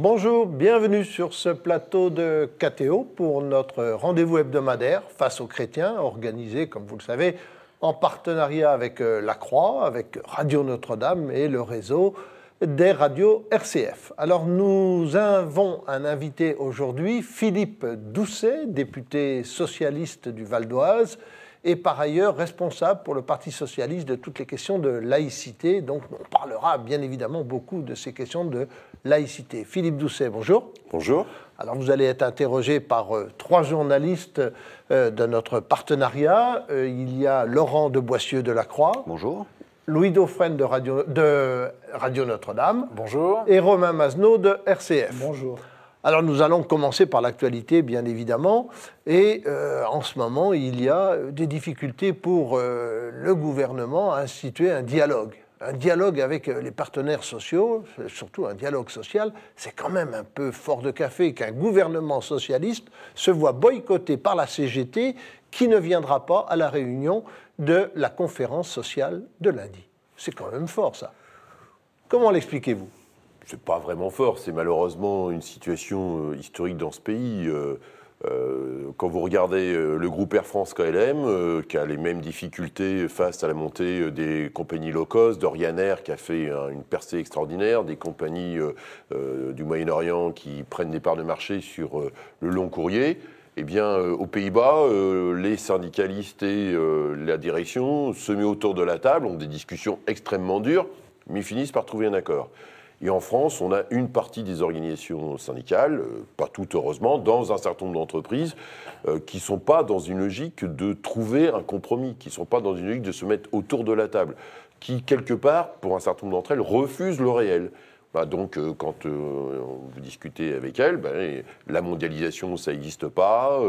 Bonjour, bienvenue sur ce plateau de KTO pour notre rendez-vous hebdomadaire face aux chrétiens, organisé, comme vous le savez, en partenariat avec La Croix, avec Radio Notre-Dame et le réseau des radios RCF. Alors nous avons un invité aujourd'hui, Philippe Doucet, député socialiste du Val d'Oise, et par ailleurs responsable pour le Parti socialiste de toutes les questions de laïcité. Donc on parlera bien évidemment beaucoup de ces questions de laïcité. Philippe Doucet, bonjour. Bonjour. Alors vous allez être interrogé par trois journalistes de notre partenariat. Il y a Laurent de Boissieu de La Croix. Bonjour. Louis Dauphren de Radio Notre-Dame. Bonjour. Et Romain Mazenot de RCF. Bonjour. Alors nous allons commencer par l'actualité, bien évidemment, et en ce moment, il y a des difficultés pour le gouvernement à instituer un dialogue avec les partenaires sociaux, surtout un dialogue social. C'est quand même un peu fort de café qu'un gouvernement socialiste se voit boycotté par la CGT qui ne viendra pas à la réunion de la conférence sociale de lundi. C'est quand même fort, ça. Comment l'expliquez-vous ? C'est pas vraiment fort, c'est malheureusement une situation historique dans ce pays. Quand vous regardez le groupe Air France-KLM, qui a les mêmes difficultés face à la montée des compagnies low cost, de Ryanair qui a fait une percée extraordinaire, des compagnies du Moyen-Orient qui prennent des parts de marché sur le long courrier, eh bien, aux Pays-Bas, les syndicalistes et la direction se mettent autour de la table, ont des discussions extrêmement dures, mais finissent par trouver un accord. Et en France, on a une partie des organisations syndicales, pas toutes heureusement, dans un certain nombre d'entreprises qui ne sont pas dans une logique de trouver un compromis, qui ne sont pas dans une logique de se mettre autour de la table, qui, quelque part, pour un certain nombre d'entre elles, refusent le réel. Donc, quand vous discutez avec elles, la mondialisation, ça n'existe pas,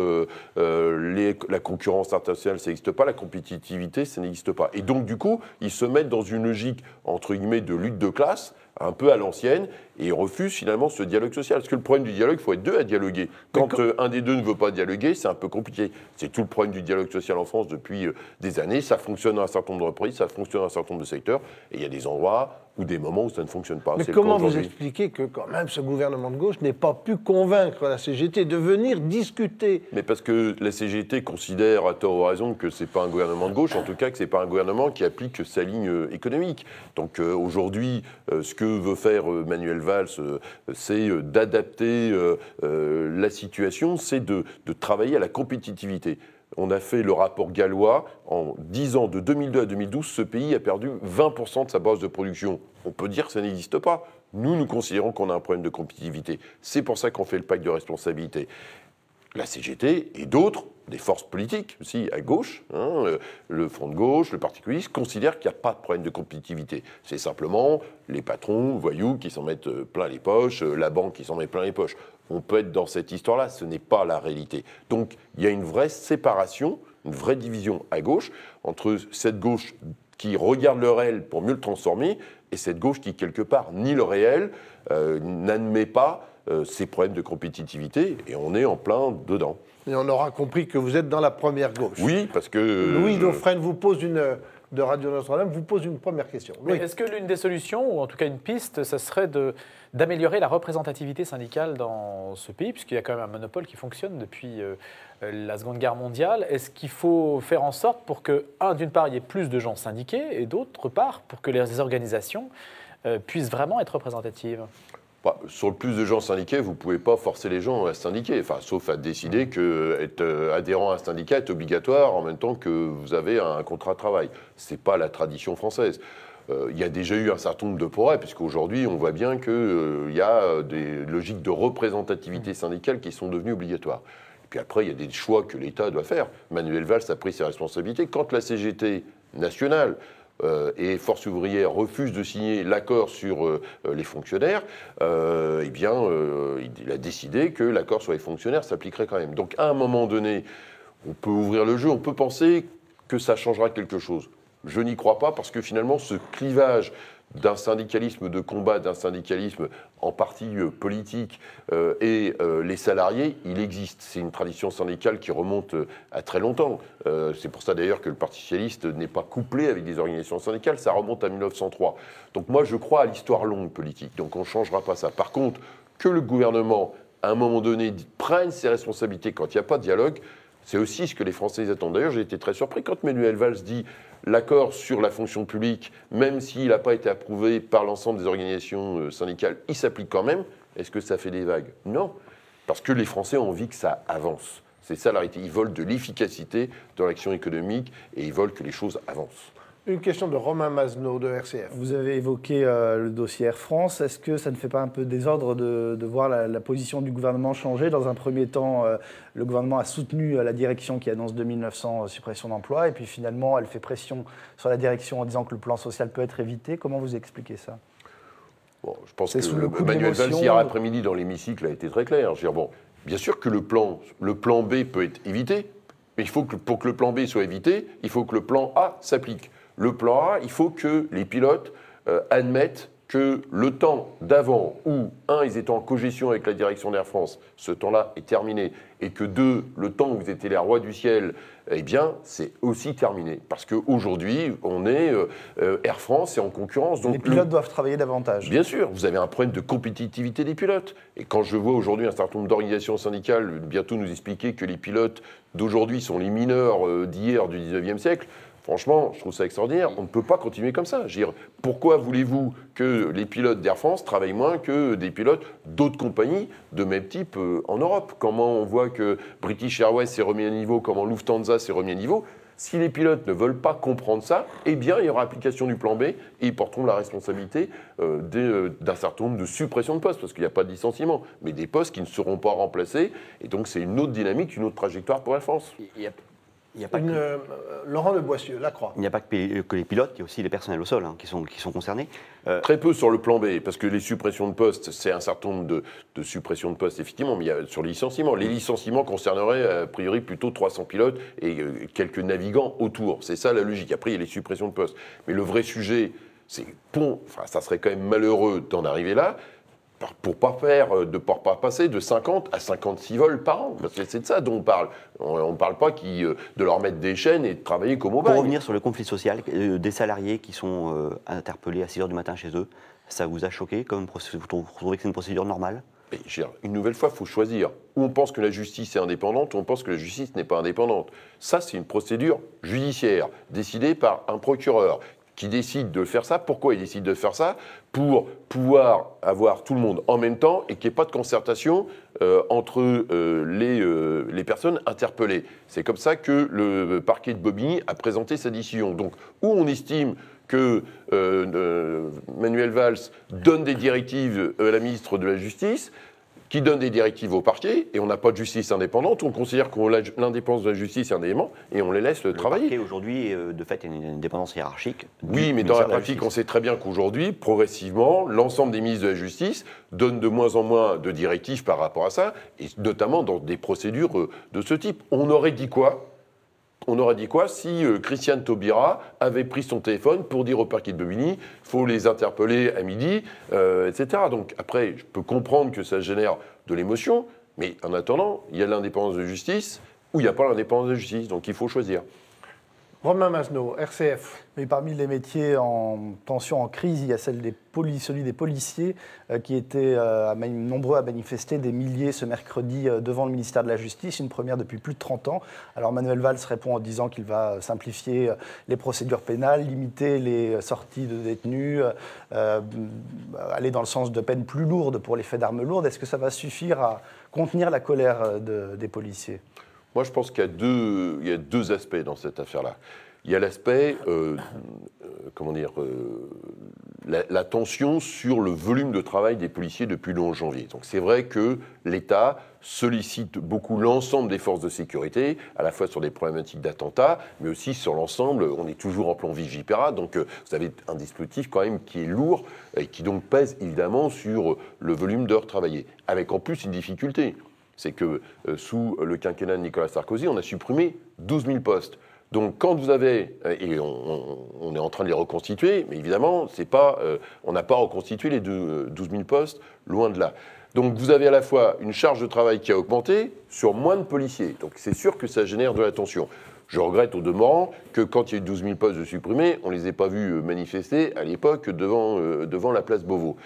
la concurrence internationale, ça n'existe pas, la compétitivité, ça n'existe pas. Et donc, du coup, ils se mettent dans une logique, entre guillemets, de lutte de classe, un peu à l'ancienne, et ils refusent finalement ce dialogue social. Parce que le problème du dialogue, il faut être deux à dialoguer. Quand un des deux ne veut pas dialoguer, c'est un peu compliqué. C'est tout le problème du dialogue social en France depuis des années. Ça fonctionne dans un certain nombre d'entreprises, ça fonctionne dans un certain nombre de secteurs, et il y a des endroits ou des moments où ça ne fonctionne pas. Mais comment vous expliquez que quand même ce gouvernement de gauche n'ait pas pu convaincre la CGT de venir discuter ? Mais parce que la CGT considère à tort ou à raison que ce n'est pas un gouvernement de gauche, en tout cas que ce n'est pas un gouvernement qui applique sa ligne économique. Donc aujourd'hui, ce que veut faire Manuel Valls, c'est d'adapter la situation, c'est de travailler à la compétitivité. On a fait le rapport gallois. En 10 ans, de 2002 à 2012, ce pays a perdu 20% de sa base de production. On peut dire que ça n'existe pas. Nous considérons qu'on a un problème de compétitivité. C'est pour ça qu'on fait le pacte de responsabilité. La CGT et d'autres, des forces politiques aussi à gauche, le Front de gauche, le Parti communiste, considèrent qu'il n'y a pas de problème de compétitivité. C'est simplement les patrons, voyous, qui s'en mettent plein les poches, la banque qui s'en met plein les poches. On peut être dans cette histoire-là, ce n'est pas la réalité. Donc il y a une vraie séparation, une vraie division à gauche entre cette gauche qui regarde le réel pour mieux le transformer et cette gauche qui, quelque part, nie le réel, n'admet pas ces problèmes de compétitivité, et on est en plein dedans. Et on aura compris que vous êtes dans la première gauche. Oui, parce que... Louis Dauphren de Radio Notre-Dame vous pose une première question. Oui. Est-ce que l'une des solutions, ou en tout cas une piste, ça serait d'améliorer la représentativité syndicale dans ce pays, puisqu'il y a quand même un monopole qui fonctionne depuis la Seconde Guerre mondiale? Est-ce qu'il faut faire en sorte pour que, d'une part, il y ait plus de gens syndiqués, et d'autre part, pour que les organisations puissent vraiment être représentatives? Sur le plus de gens syndiqués, vous ne pouvez pas forcer les gens à syndiquer, sauf à décider qu'être adhérent à un syndicat est obligatoire en même temps que vous avez un contrat de travail. Ce n'est pas la tradition française. Il y a déjà eu un certain nombre de progrès, puisqu'aujourd'hui, on voit bien qu'il y a des logiques de représentativité syndicale qui sont devenues obligatoires. Et puis après, il y a des choix que l'État doit faire. Manuel Valls a pris ses responsabilités. Quand la CGT nationale et Force ouvrière refuse de signer l'accord sur les fonctionnaires, il a décidé que l'accord sur les fonctionnaires s'appliquerait quand même. Donc à un moment donné, on peut ouvrir le jeu, on peut penser que ça changera quelque chose. Je n'y crois pas parce que finalement, ce clivage d'un syndicalisme de combat, d'un syndicalisme en partie politique et les salariés, il existe. C'est une tradition syndicale qui remonte à très longtemps. C'est pour ça d'ailleurs que le Parti socialiste n'est pas couplé avec des organisations syndicales, ça remonte à 1903. Donc moi je crois à l'histoire longue politique, donc on ne changera pas ça. Par contre, que le gouvernement, à un moment donné, prenne ses responsabilités quand il n'y a pas de dialogue, c'est aussi ce que les Français attendent. D'ailleurs, j'ai été très surpris quand Manuel Valls dit l'accord sur la fonction publique, même s'il n'a pas été approuvé par l'ensemble des organisations syndicales, il s'applique quand même. Est-ce que ça fait des vagues? Non, parce que les Français ont envie que ça avance. C'est ça la réalité. Ils veulent de l'efficacité dans l'action économique et ils veulent que les choses avancent. Une question de Romain Masneau de RCF. Vous avez évoqué le dossier Air France. Est-ce que ça ne fait pas un peu désordre de voir la position du gouvernement changer? Dans un premier temps, le gouvernement a soutenu la direction qui annonce 2900 suppressions d'emplois et puis finalement, elle fait pression sur la direction en disant que le plan social peut être évité. Comment vous expliquez ça? Bon, je pense que Manuel Valls, hier après-midi, dans l'hémicycle, a été très clair. Je veux dire, bon, bien sûr que le plan B peut être évité, mais il faut que, pour que le plan B soit évité, il faut que le plan A s'applique. Le plan A, il faut que les pilotes admettent que le temps d'avant où, ils étaient en cogestion avec la direction d'Air France, ce temps-là est terminé, et que 2, le temps où vous étiez les rois du ciel, eh bien, c'est aussi terminé. Parce qu'aujourd'hui, on est Air France est en concurrence. Donc les pilotes doivent travailler davantage. Bien sûr, vous avez un problème de compétitivité des pilotes. Et quand je vois aujourd'hui un certain nombre d'organisations syndicales bientôt nous expliquer que les pilotes d'aujourd'hui sont les mineurs d'hier du 19e siècle, franchement, je trouve ça extraordinaire. On ne peut pas continuer comme ça. Je veux dire, pourquoi voulez-vous que les pilotes d'Air France travaillent moins que des pilotes d'autres compagnies de même type en Europe? Comment on voit que British Airways s'est remis à niveau, comment Lufthansa s'est remis à niveau? Si les pilotes ne veulent pas comprendre ça, eh bien, il y aura application du plan B et ils porteront la responsabilité d'un certain nombre de suppressions de postes, parce qu'il n'y a pas de licenciement, mais des postes qui ne seront pas remplacés. Et donc, c'est une autre dynamique, une autre trajectoire pour Air France. Il n'y a pas Laurent Le Boissieu, La Croix. Il n'y a pas que les pilotes, il y a aussi les personnels au sol qui sont concernés. Très peu sur le plan B, parce que les suppressions de postes, c'est un certain nombre de suppressions de postes, effectivement, mais il y a sur les licenciements. Les licenciements concerneraient, a priori, plutôt 300 pilotes et quelques navigants autour. C'est ça la logique. Après, il y a les suppressions de postes. Mais le vrai sujet, c'est ça serait quand même malheureux d'en arriver là, pour pas passer de 50 à 56 vols par an. Parce que c'est de ça dont on parle. On ne parle pas de leur mettre des chaînes et de travailler comme au bail. Pour revenir sur le conflit social, des salariés qui sont interpellés à 6 h du matin chez eux, ça vous a choqué? Vous trouvez que c'est une procédure normale? Et une nouvelle fois, il faut choisir. Ou on pense que la justice est indépendante, ou on pense que la justice n'est pas indépendante. Ça, c'est une procédure judiciaire, décidée par un procureur, qui décide de faire ça. Pourquoi il décide de faire ça? Pour pouvoir avoir tout le monde en même temps et qu'il n'y ait pas de concertation entre les personnes interpellées. C'est comme ça que le parquet de Bobigny a présenté sa décision. Donc, où on estime que Manuel Valls donne des directives à la ministre de la Justice, qui donne des directives au parquet, et on n'a pas de justice indépendante, on considère que l'indépendance de la justice est un élément, et on les laisse travailler. Le parquet, aujourd'hui, de fait, il y a une indépendance hiérarchique. Oui, mais dans la pratique, on sait très bien qu'aujourd'hui, progressivement, l'ensemble des ministres de la Justice donnent de moins en moins de directives par rapport à ça, et notamment dans des procédures de ce type. On aurait dit quoi si Christiane Taubira avait pris son téléphone pour dire au parquet de Bobigny, il faut les interpeller à midi, etc. Donc après, je peux comprendre que ça génère de l'émotion, mais en attendant, il y a l'indépendance de justice ou il n'y a pas l'indépendance de justice, donc il faut choisir. Romain Masneau, RCF. Mais parmi les métiers en tension, en crise, il y a celui des policiers qui étaient nombreux à manifester, des milliers ce mercredi devant le ministère de la Justice, une première depuis plus de 30 ans. Alors Manuel Valls répond en disant qu'il va simplifier les procédures pénales, limiter les sorties de détenus, aller dans le sens de peines plus lourdes pour les faits d'armes lourdes. Est-ce que ça va suffire à contenir la colère des policiers ? Moi, je pense qu'il y a deux aspects dans cette affaire-là. Il y a l'aspect, la tension sur le volume de travail des policiers depuis le 11 janvier. Donc c'est vrai que l'État sollicite beaucoup l'ensemble des forces de sécurité, à la fois sur des problématiques d'attentats, mais aussi sur l'ensemble. On est toujours en plan Vigipera, donc vous avez un dispositif quand même qui est lourd et qui donc pèse évidemment sur le volume d'heures travaillées. Avec en plus une difficulté. C'est que sous le quinquennat de Nicolas Sarkozy, on a supprimé 12 000 postes. Donc quand vous avez, et on est en train de les reconstituer, mais évidemment, on n'a pas reconstitué les 12 000 postes, loin de là. Donc vous avez à la fois une charge de travail qui a augmenté sur moins de policiers. Donc c'est sûr que ça génère de la tension. Je regrette au demeurant que quand il y a eu 12 000 postes de supprimés, on ne les ait pas vus manifester à l'époque devant la place Beauvau.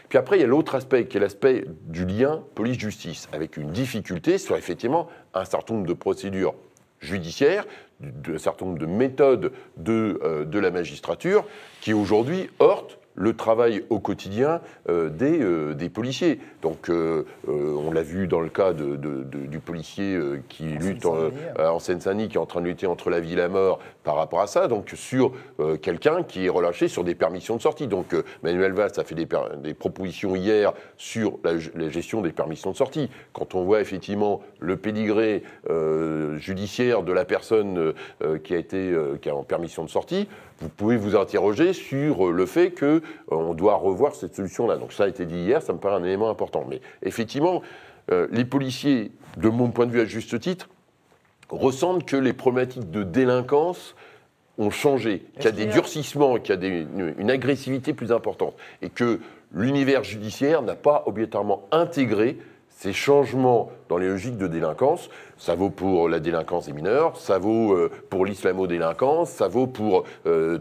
Puis après, il y a l'autre aspect, qui est l'aspect du lien police-justice, avec une difficulté sur effectivement un certain nombre de procédures judiciaires, un certain nombre de méthodes de la magistrature, qui aujourd'hui heurtent le travail au quotidien des policiers. Donc, on l'a vu dans le cas du policier qui lutte en Seine-Saint-Denis, qui est en train de lutter entre la vie et la mort par rapport à ça, donc sur quelqu'un qui est relâché sur des permissions de sortie. Donc, Manuel Valls a fait des propositions hier sur la gestion des permissions de sortie. Quand on voit effectivement le pédigré judiciaire de la personne qui est en permission de sortie, vous pouvez vous interroger sur le fait qu'on doit revoir cette solution-là. Donc ça a été dit hier, ça me paraît un élément important. Mais effectivement, les policiers, de mon point de vue à juste titre, ressentent que les problématiques de délinquance ont changé, qu'il y a des durcissements, qu'il y a une agressivité plus importante, et que l'univers judiciaire n'a pas obligatoirement intégré ces changements dans les logiques de délinquance. Ça vaut pour la délinquance des mineurs, ça vaut pour l'islamo-délinquance, ça vaut pour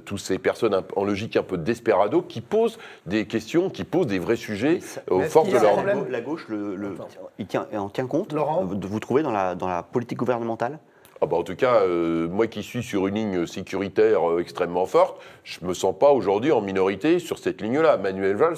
toutes ces personnes en logique un peu de desperado qui posent des questions, qui posent des vrais sujets aux forces de l'ordre. La gauche en tient compte, Laurent, vous trouvez, dans la politique gouvernementale ? En tout cas, moi qui suis sur une ligne sécuritaire extrêmement forte, je ne me sens pas aujourd'hui en minorité sur cette ligne-là. Manuel Valls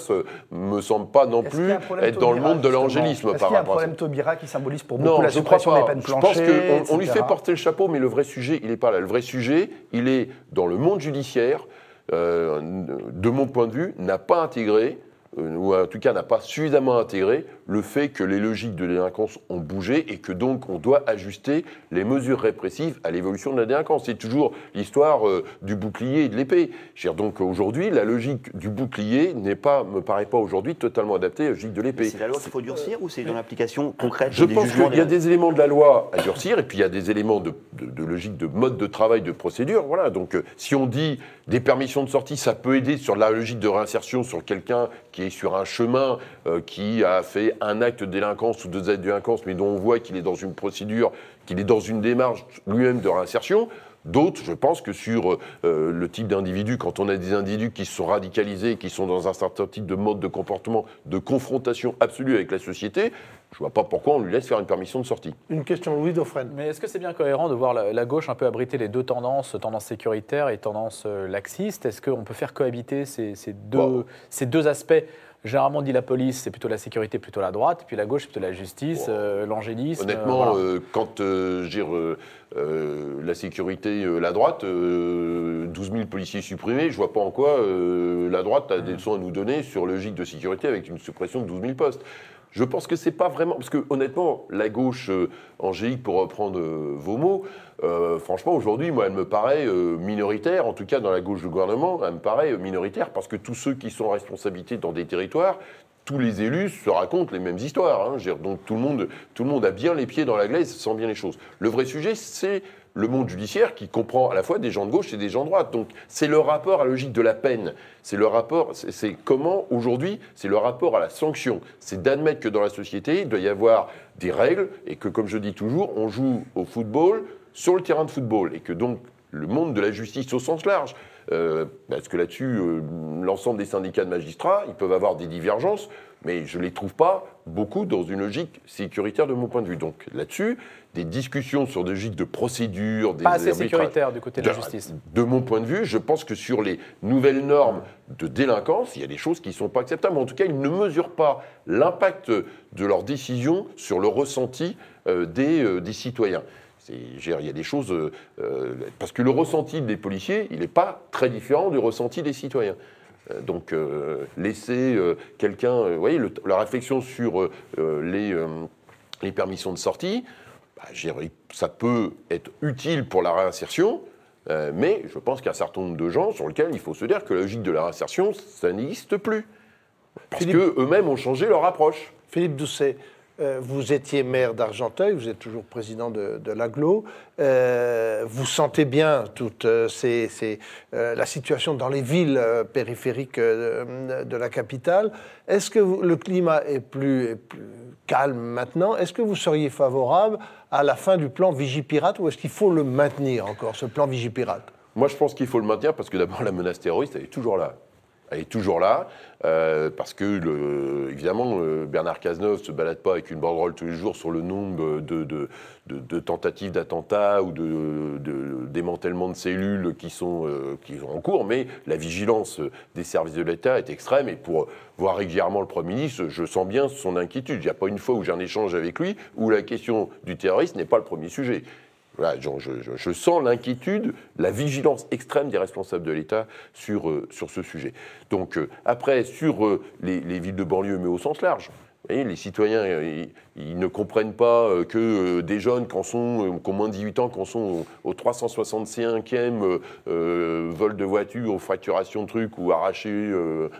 ne me semble pas non plus être dans le monde de l'angélisme. Est-ce qu'il y a un problème Taubira qui symbolise pour beaucoup la suppression des peines planchers? Je pense qu'on lui fait porter le chapeau, mais le vrai sujet, il n'est pas là. Le vrai sujet, il est dans le monde judiciaire, de mon point de vue, n'a pas intégré, ou en tout cas n'a pas suffisamment intégré le fait que les logiques de délinquance ont bougé et que donc on doit ajuster les mesures répressives à l'évolution de la délinquance. C'est toujours l'histoire du bouclier et de l'épée. Donc aujourd'hui, la logique du bouclier me paraît pas aujourd'hui totalement adaptée à la logique de l'épée. C'est la loi qu'il faut durcir ou c'est dans l'application concrète? Je pense qu'il y a des éléments de la loi à durcir et puis il y a des éléments de logique de mode de travail, de procédure. Voilà. Donc si on dit des permissions de sortie, ça peut aider sur la logique de réinsertion sur quelqu'un qui est sur un chemin, qui a fait un acte de délinquance ou 2 actes de délinquance, mais dont on voit qu'il est dans une procédure, qu'il est dans une démarche lui-même de réinsertion. D'autres, je pense que sur le type d'individus, quand on a des individus qui se sont radicalisés, qui sont dans un certain type de mode de comportement, de confrontation absolue avec la société, je ne vois pas pourquoi on lui laisse faire une permission de sortie. une question, Louis Dauphren. Mais est-ce que c'est bien cohérent de voir la gauche un peu abriter les deux tendances, tendance sécuritaire et tendance laxiste? Est-ce qu'on peut faire cohabiter ces deux aspects? Généralement, on dit la police, c'est plutôt la sécurité, plutôt la droite, et puis la gauche, c'est plutôt la justice, l'angélisme. Honnêtement, voilà. quand la sécurité, la droite, 12 000 policiers supprimés, je ne vois pas en quoi la droite a des leçons à nous donner sur la logique de sécurité avec une suppression de 12 000 postes. Je pense que c'est pas vraiment... Parce que honnêtement, la gauche angélique, pour reprendre vos mots, franchement, aujourd'hui, moi, elle me paraît minoritaire, en tout cas dans la gauche du gouvernement, elle me paraît minoritaire, parce que tous ceux qui sont en responsabilité dans des territoires, tous les élus se racontent les mêmes histoires. Hein. Donc tout le monde a bien les pieds dans la glaise, sent bien les choses. Le vrai sujet, c'est le monde judiciaire qui comprend à la fois des gens de gauche et des gens de droite. Donc c'est le rapport à la logique de la peine. C'est le rapport, c'est comment aujourd'hui, c'est le rapport à la sanction. C'est d'admettre que dans la société, il doit y avoir des règles et que, comme je dis toujours, on joue au football sur le terrain de football et que donc le monde de la justice au sens large, parce que là-dessus, l'ensemble des syndicats de magistrats, ils peuvent avoir des divergences, mais je ne les trouve pas beaucoup dans une logique sécuritaire de mon point de vue. Donc là-dessus, des discussions sur des logiques de procédure, des pas assez sécuritaire du côté de la justice. De mon point de vue, je pense que sur les nouvelles normes de délinquance, il y a des choses qui ne sont pas acceptables. En tout cas, ils ne mesurent pas l'impact de leurs décisions sur le ressenti des citoyens. Il y a des choses... parce que le ressenti des policiers, il n'est pas très différent du ressenti des citoyens. Donc, laisser quelqu'un... vous voyez, la réflexion sur les permissions de sortie, ça peut être utile pour la réinsertion, mais je pense qu'il y a un certain nombre de gens sur lesquels il faut se dire que la logique de la réinsertion, ça n'existe plus. Parce qu'eux-mêmes ont changé leur approche. Philippe Doucet, Vous étiez maire d'Argenteuil, vous êtes toujours président de l'Agglo. Vous sentez bien toute la situation dans les villes périphériques de la capitale. Est-ce que le climat est plus calme maintenant? Est-ce que vous seriez favorable à la fin du plan Vigipirate ou est-ce qu'il faut le maintenir encore, ce plan Vigipirate? Moi, je pense qu'il faut le maintenir parce que d'abord, la menace terroriste, elle est toujours là. Elle est toujours là, parce que, évidemment, Bernard Cazeneuve ne se balade pas avec une banderole tous les jours sur le nombre de tentatives d'attentats ou de démantèlement de cellules qui sont en cours, mais la vigilance des services de l'État est extrême. Et pour voir régulièrement le Premier ministre, je sens bien son inquiétude. Il n'y a pas une fois où j'ai un échange avec lui où la question du terrorisme n'est pas le premier sujet. Voilà, je sens l'inquiétude, la vigilance extrême des responsables de l'État sur ce sujet. Donc après, sur les villes de banlieue, mais au sens large, vous voyez, les citoyens, ils ne comprennent pas que des jeunes qui ont moins de 18 ans, qui sont au 365e vol de voiture, ou fracturation de trucs, ou arracher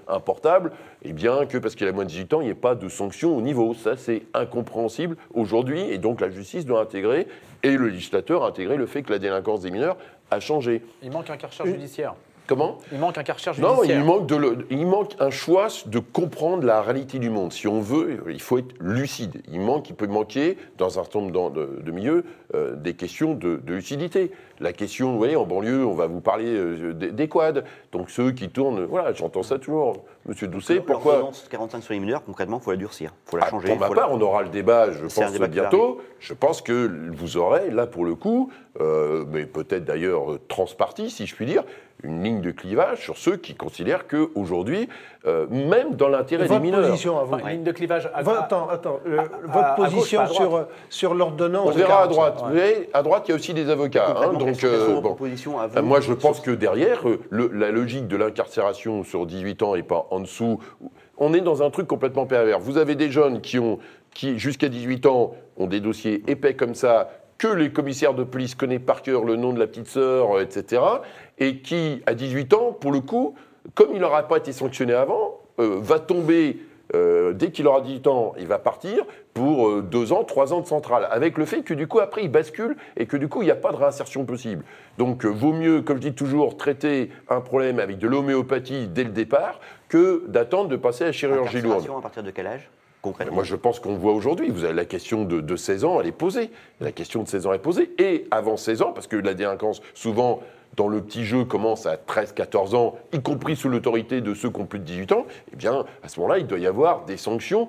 un portable, eh bien que parce qu'il a moins de 18 ans, il n'y ait pas de sanction au niveau. Ça, c'est incompréhensible aujourd'hui, et donc la justice doit intégrer, et le législateur a intégré le fait que la délinquance des mineurs a changé. Il manque un Karcher judiciaire. Comment ? Il manque un Karcher judiciaire. Non, il manque un choix de comprendre la réalité du monde. Si on veut, il faut être lucide. Il peut manquer, dans un certain nombre de milieux, des questions de lucidité. La question, vous voyez, en banlieue, on va vous parler des quads. Donc ceux qui tournent, voilà, j'entends ça toujours. Monsieur Doucet, pourquoi... L'ordonnance 45 sur les mineurs, concrètement, il faut la durcir. Il faut la changer. Pour ma part, on aura le débat, je pense, bientôt. Je pense que vous aurez, là, pour le coup, mais peut-être d'ailleurs transparti, si je puis dire, une ligne de clivage sur ceux qui considèrent qu'aujourd'hui, même dans l'intérêt des mineurs... Votre position à vous. Une ligne de clivage... votre position sur l'ordonnance... On verra à droite. Vous voyez, à droite, il y a aussi des avocats. Donc, moi, je pense que derrière, la logique de l'incarcération sur 18 ans et pas en dessous, on est dans un truc complètement pervers. Vous avez des jeunes qui jusqu'à 18 ans, ont des dossiers épais comme ça, que les commissaires de police connaissent par cœur le nom de la petite sœur, etc., et qui, à 18 ans, pour le coup, comme il n'aura pas été sanctionné avant, va tomber, dès qu'il aura 18 ans, il va partir pour 2 ans, 3 ans de centrale, avec le fait que du coup, après, il bascule et que du coup, il n'y a pas de réinsertion possible. Donc, vaut mieux, comme je dis toujours, traiter un problème avec de l'homéopathie dès le départ que d'attendre de passer à la chirurgie lourde. À partir de quel âge ? Concrètement. Moi, je pense qu'on le voit aujourd'hui. Vous avez la question de 16 ans, elle est posée. La question de 16 ans est posée. Et avant 16 ans, parce que la délinquance, souvent, dans le petit jeu, commence à 13-14 ans, y compris sous l'autorité de ceux qui ont plus de 18 ans, eh bien, à ce moment-là, il doit y avoir des sanctions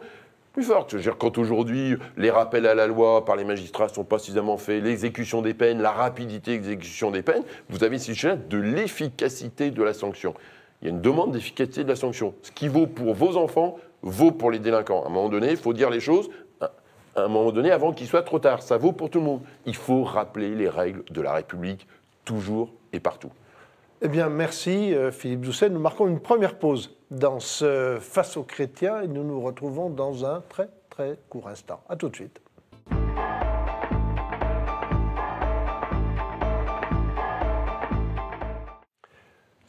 plus fortes. Je veux dire, quand aujourd'hui, les rappels à la loi par les magistrats ne sont pas suffisamment faits, l'exécution des peines, la rapidité d'exécution des peines, vous avez ce sujet de l'efficacité de la sanction. Il y a une demande d'efficacité de la sanction. Ce qui vaut pour vos enfants vaut pour les délinquants. À un moment donné, il faut dire les choses, à un moment donné, avant qu'il soit trop tard. Ça vaut pour tout le monde. Il faut rappeler les règles de la République, toujours et partout. Eh bien, merci Philippe Doucet. Nous marquons une première pause dans ce Face aux chrétiens et nous nous retrouvons dans un très, très court instant. À tout de suite.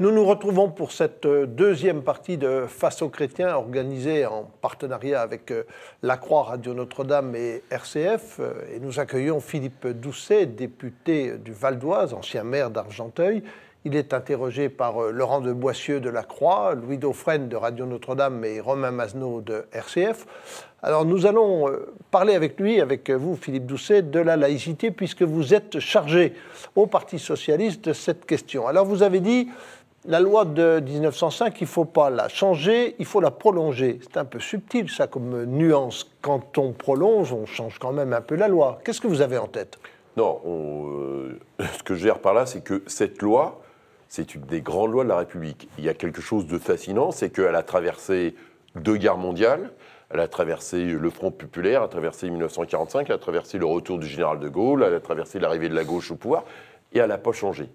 Nous nous retrouvons pour cette deuxième partie de Face aux chrétiens organisée en partenariat avec La Croix, Radio Notre-Dame et RCF. Et nous accueillons Philippe Doucet, député du Val d'Oise, ancien maire d'Argenteuil. Il est interrogé par Laurent de Boissieu de La Croix, Louis Dauphren de Radio Notre-Dame et Romain Mazenot de RCF. Alors nous allons parler avec lui, avec vous Philippe Doucet, de la laïcité puisque vous êtes chargé au Parti socialiste de cette question. Alors vous avez dit... La loi de 1905, il ne faut pas la changer, il faut la prolonger. C'est un peu subtil, ça, comme nuance. Quand on prolonge, on change quand même un peu la loi. Qu'est-ce que vous avez en tête ? Non, ce que je gère par là, c'est que cette loi, c'est une des grandes lois de la République. Il y a quelque chose de fascinant, c'est qu'elle a traversé 2 guerres mondiales, elle a traversé le Front populaire, elle a traversé 1945, elle a traversé le retour du général de Gaulle, elle a traversé l'arrivée de la gauche au pouvoir, et elle n'a pas changé.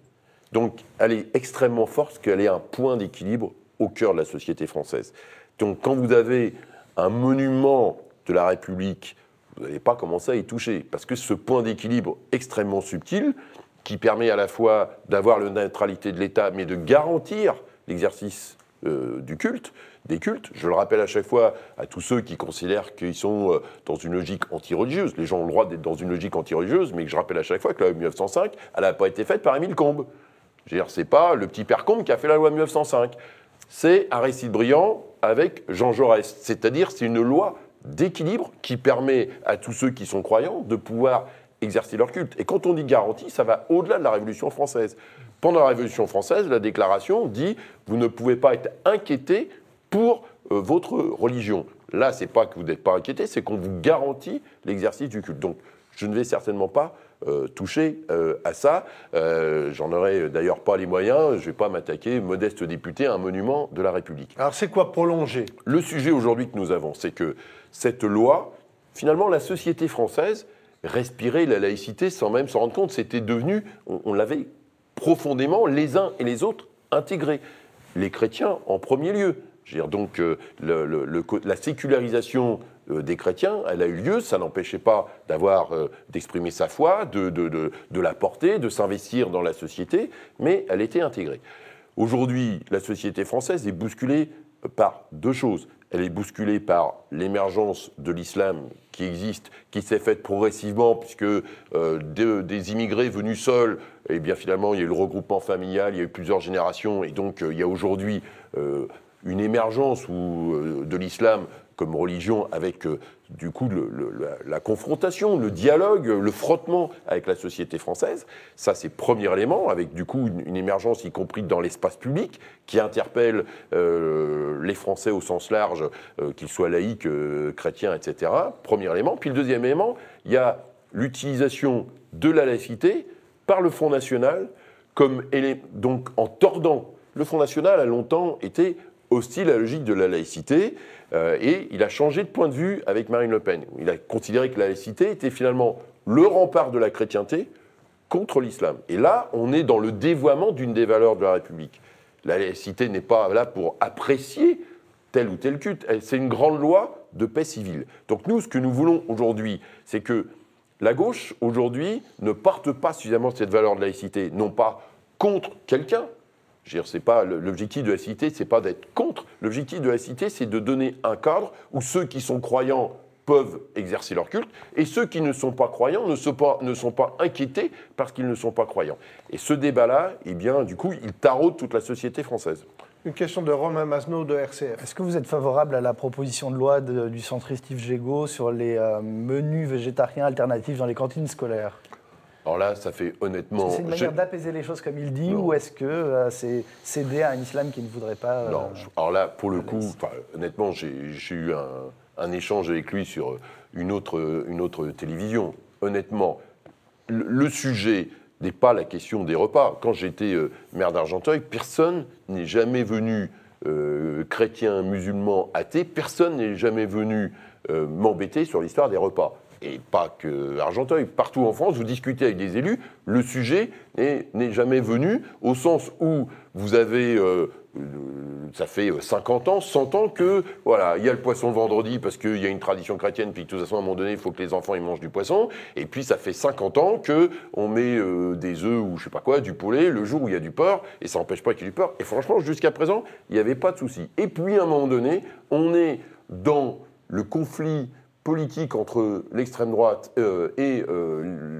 Donc, elle est extrêmement forte, parce qu'elle est un point d'équilibre au cœur de la société française. Donc, quand vous avez un monument de la République, vous n'allez pas commencer à y toucher, parce que ce point d'équilibre extrêmement subtil, qui permet à la fois d'avoir la neutralité de l'État, mais de garantir l'exercice du culte, des cultes. Je le rappelle à chaque fois à tous ceux qui considèrent qu'ils sont dans une logique anti-religieuse. Les gens ont le droit d'être dans une logique anti-religieuse, mais que je rappelle à chaque fois que la loi de 1905, elle n'a pas été faite par Émile Combes. Je veux dire, c'est pas le petit père Combes qui a fait la loi de 1905. C'est Aristide Briand avec Jean Jaurès. C'est-à-dire, c'est une loi d'équilibre qui permet à tous ceux qui sont croyants de pouvoir exercer leur culte. Et quand on dit garantie, ça va au-delà de la Révolution française. Pendant la Révolution française, la déclaration dit « vous ne pouvez pas être inquiété pour votre religion ». Là, c'est pas que vous n'êtes pas inquiété, c'est qu'on vous garantit l'exercice du culte. Donc, je ne vais certainement pas toucher à ça. J'en aurai d'ailleurs pas les moyens. Je ne vais pas m'attaquer, modeste député, à un monument de la République. Alors, c'est quoi prolonger? Le sujet aujourd'hui que nous avons, c'est que cette loi, finalement, la société française respirait la laïcité sans même s'en rendre compte. C'était devenu, on l'avait profondément, les uns et les autres, intégrés. Les chrétiens en premier lieu. Je veux dire, donc, la sécularisation des chrétiens, elle a eu lieu, ça n'empêchait pas d'exprimer sa foi, de la porter, de s'investir dans la société, mais elle était intégrée. Aujourd'hui, la société française est bousculée par deux choses. Elle est bousculée par l'émergence de l'islam qui existe, qui s'est faite progressivement, puisque des immigrés venus seuls, eh bien finalement, il y a eu le regroupement familial, il y a eu plusieurs générations, et donc il y a aujourd'hui une émergence de l'islam comme religion avec du coup la confrontation, le dialogue, le frottement avec la société française. Ça, c'est le premier élément, avec du coup une émergence, y compris dans l'espace public, qui interpelle les Français au sens large, qu'ils soient laïcs, chrétiens, etc. Premier élément. Puis le deuxième élément, il y a l'utilisation de la laïcité par le Front National, donc en tordant. Le Front National a longtemps été hostile à la logique de la laïcité, et il a changé de point de vue avec Marine Le Pen. Il a considéré que la laïcité était finalement le rempart de la chrétienté contre l'islam. Et là, on est dans le dévoiement d'une des valeurs de la République. La laïcité n'est pas là pour apprécier tel ou tel culte, c'est une grande loi de paix civile. Donc nous, ce que nous voulons aujourd'hui, c'est que la gauche, aujourd'hui, ne parte pas suffisamment de cette valeur de laïcité, non pas contre quelqu'un. C'est pas l'objectif de la laïcité, c'est pas d'être contre. L'objectif de la laïcité, c'est de donner un cadre où ceux qui sont croyants peuvent exercer leur culte et ceux qui ne sont pas croyants ne sont pas inquiétés parce qu'ils ne sont pas croyants. Et ce débat-là, eh bien, du coup, il taraude toute la société française. Une question de Romain Masneau de RCF. Est-ce que vous êtes favorable à la proposition de loi du centriste Yves Gégaud sur les menus végétariens alternatifs dans les cantines scolaires ? Alors là, ça fait honnêtement... C'est une manière d'apaiser les choses comme il dit, ou est-ce que c'est céder à un islam qui ne voudrait pas... Non, alors là, pour le coup, honnêtement, j'ai eu un échange avec lui sur une autre télévision. Honnêtement, le sujet n'est pas la question des repas. Quand j'étais maire d'Argenteuil, personne n'est jamais venu, chrétien, musulman, athée, personne n'est jamais venu m'embêter sur l'histoire des repas. Et pas que Argenteuil, partout en France, vous discutez avec des élus, le sujet n'est jamais venu au sens où vous avez, ça fait 50 ans, 100 ans que, voilà, il y a le poisson le vendredi parce qu'il y a une tradition chrétienne, puis de toute façon, à un moment donné, il faut que les enfants ils mangent du poisson, et puis ça fait 50 ans qu'on met des œufs ou je sais pas quoi, du poulet, le jour où il y a du porc, et ça n'empêche pas qu'il y ait du porc. Et franchement, jusqu'à présent, il n'y avait pas de souci. Et puis, à un moment donné, on est dans le conflit politique entre l'extrême droite et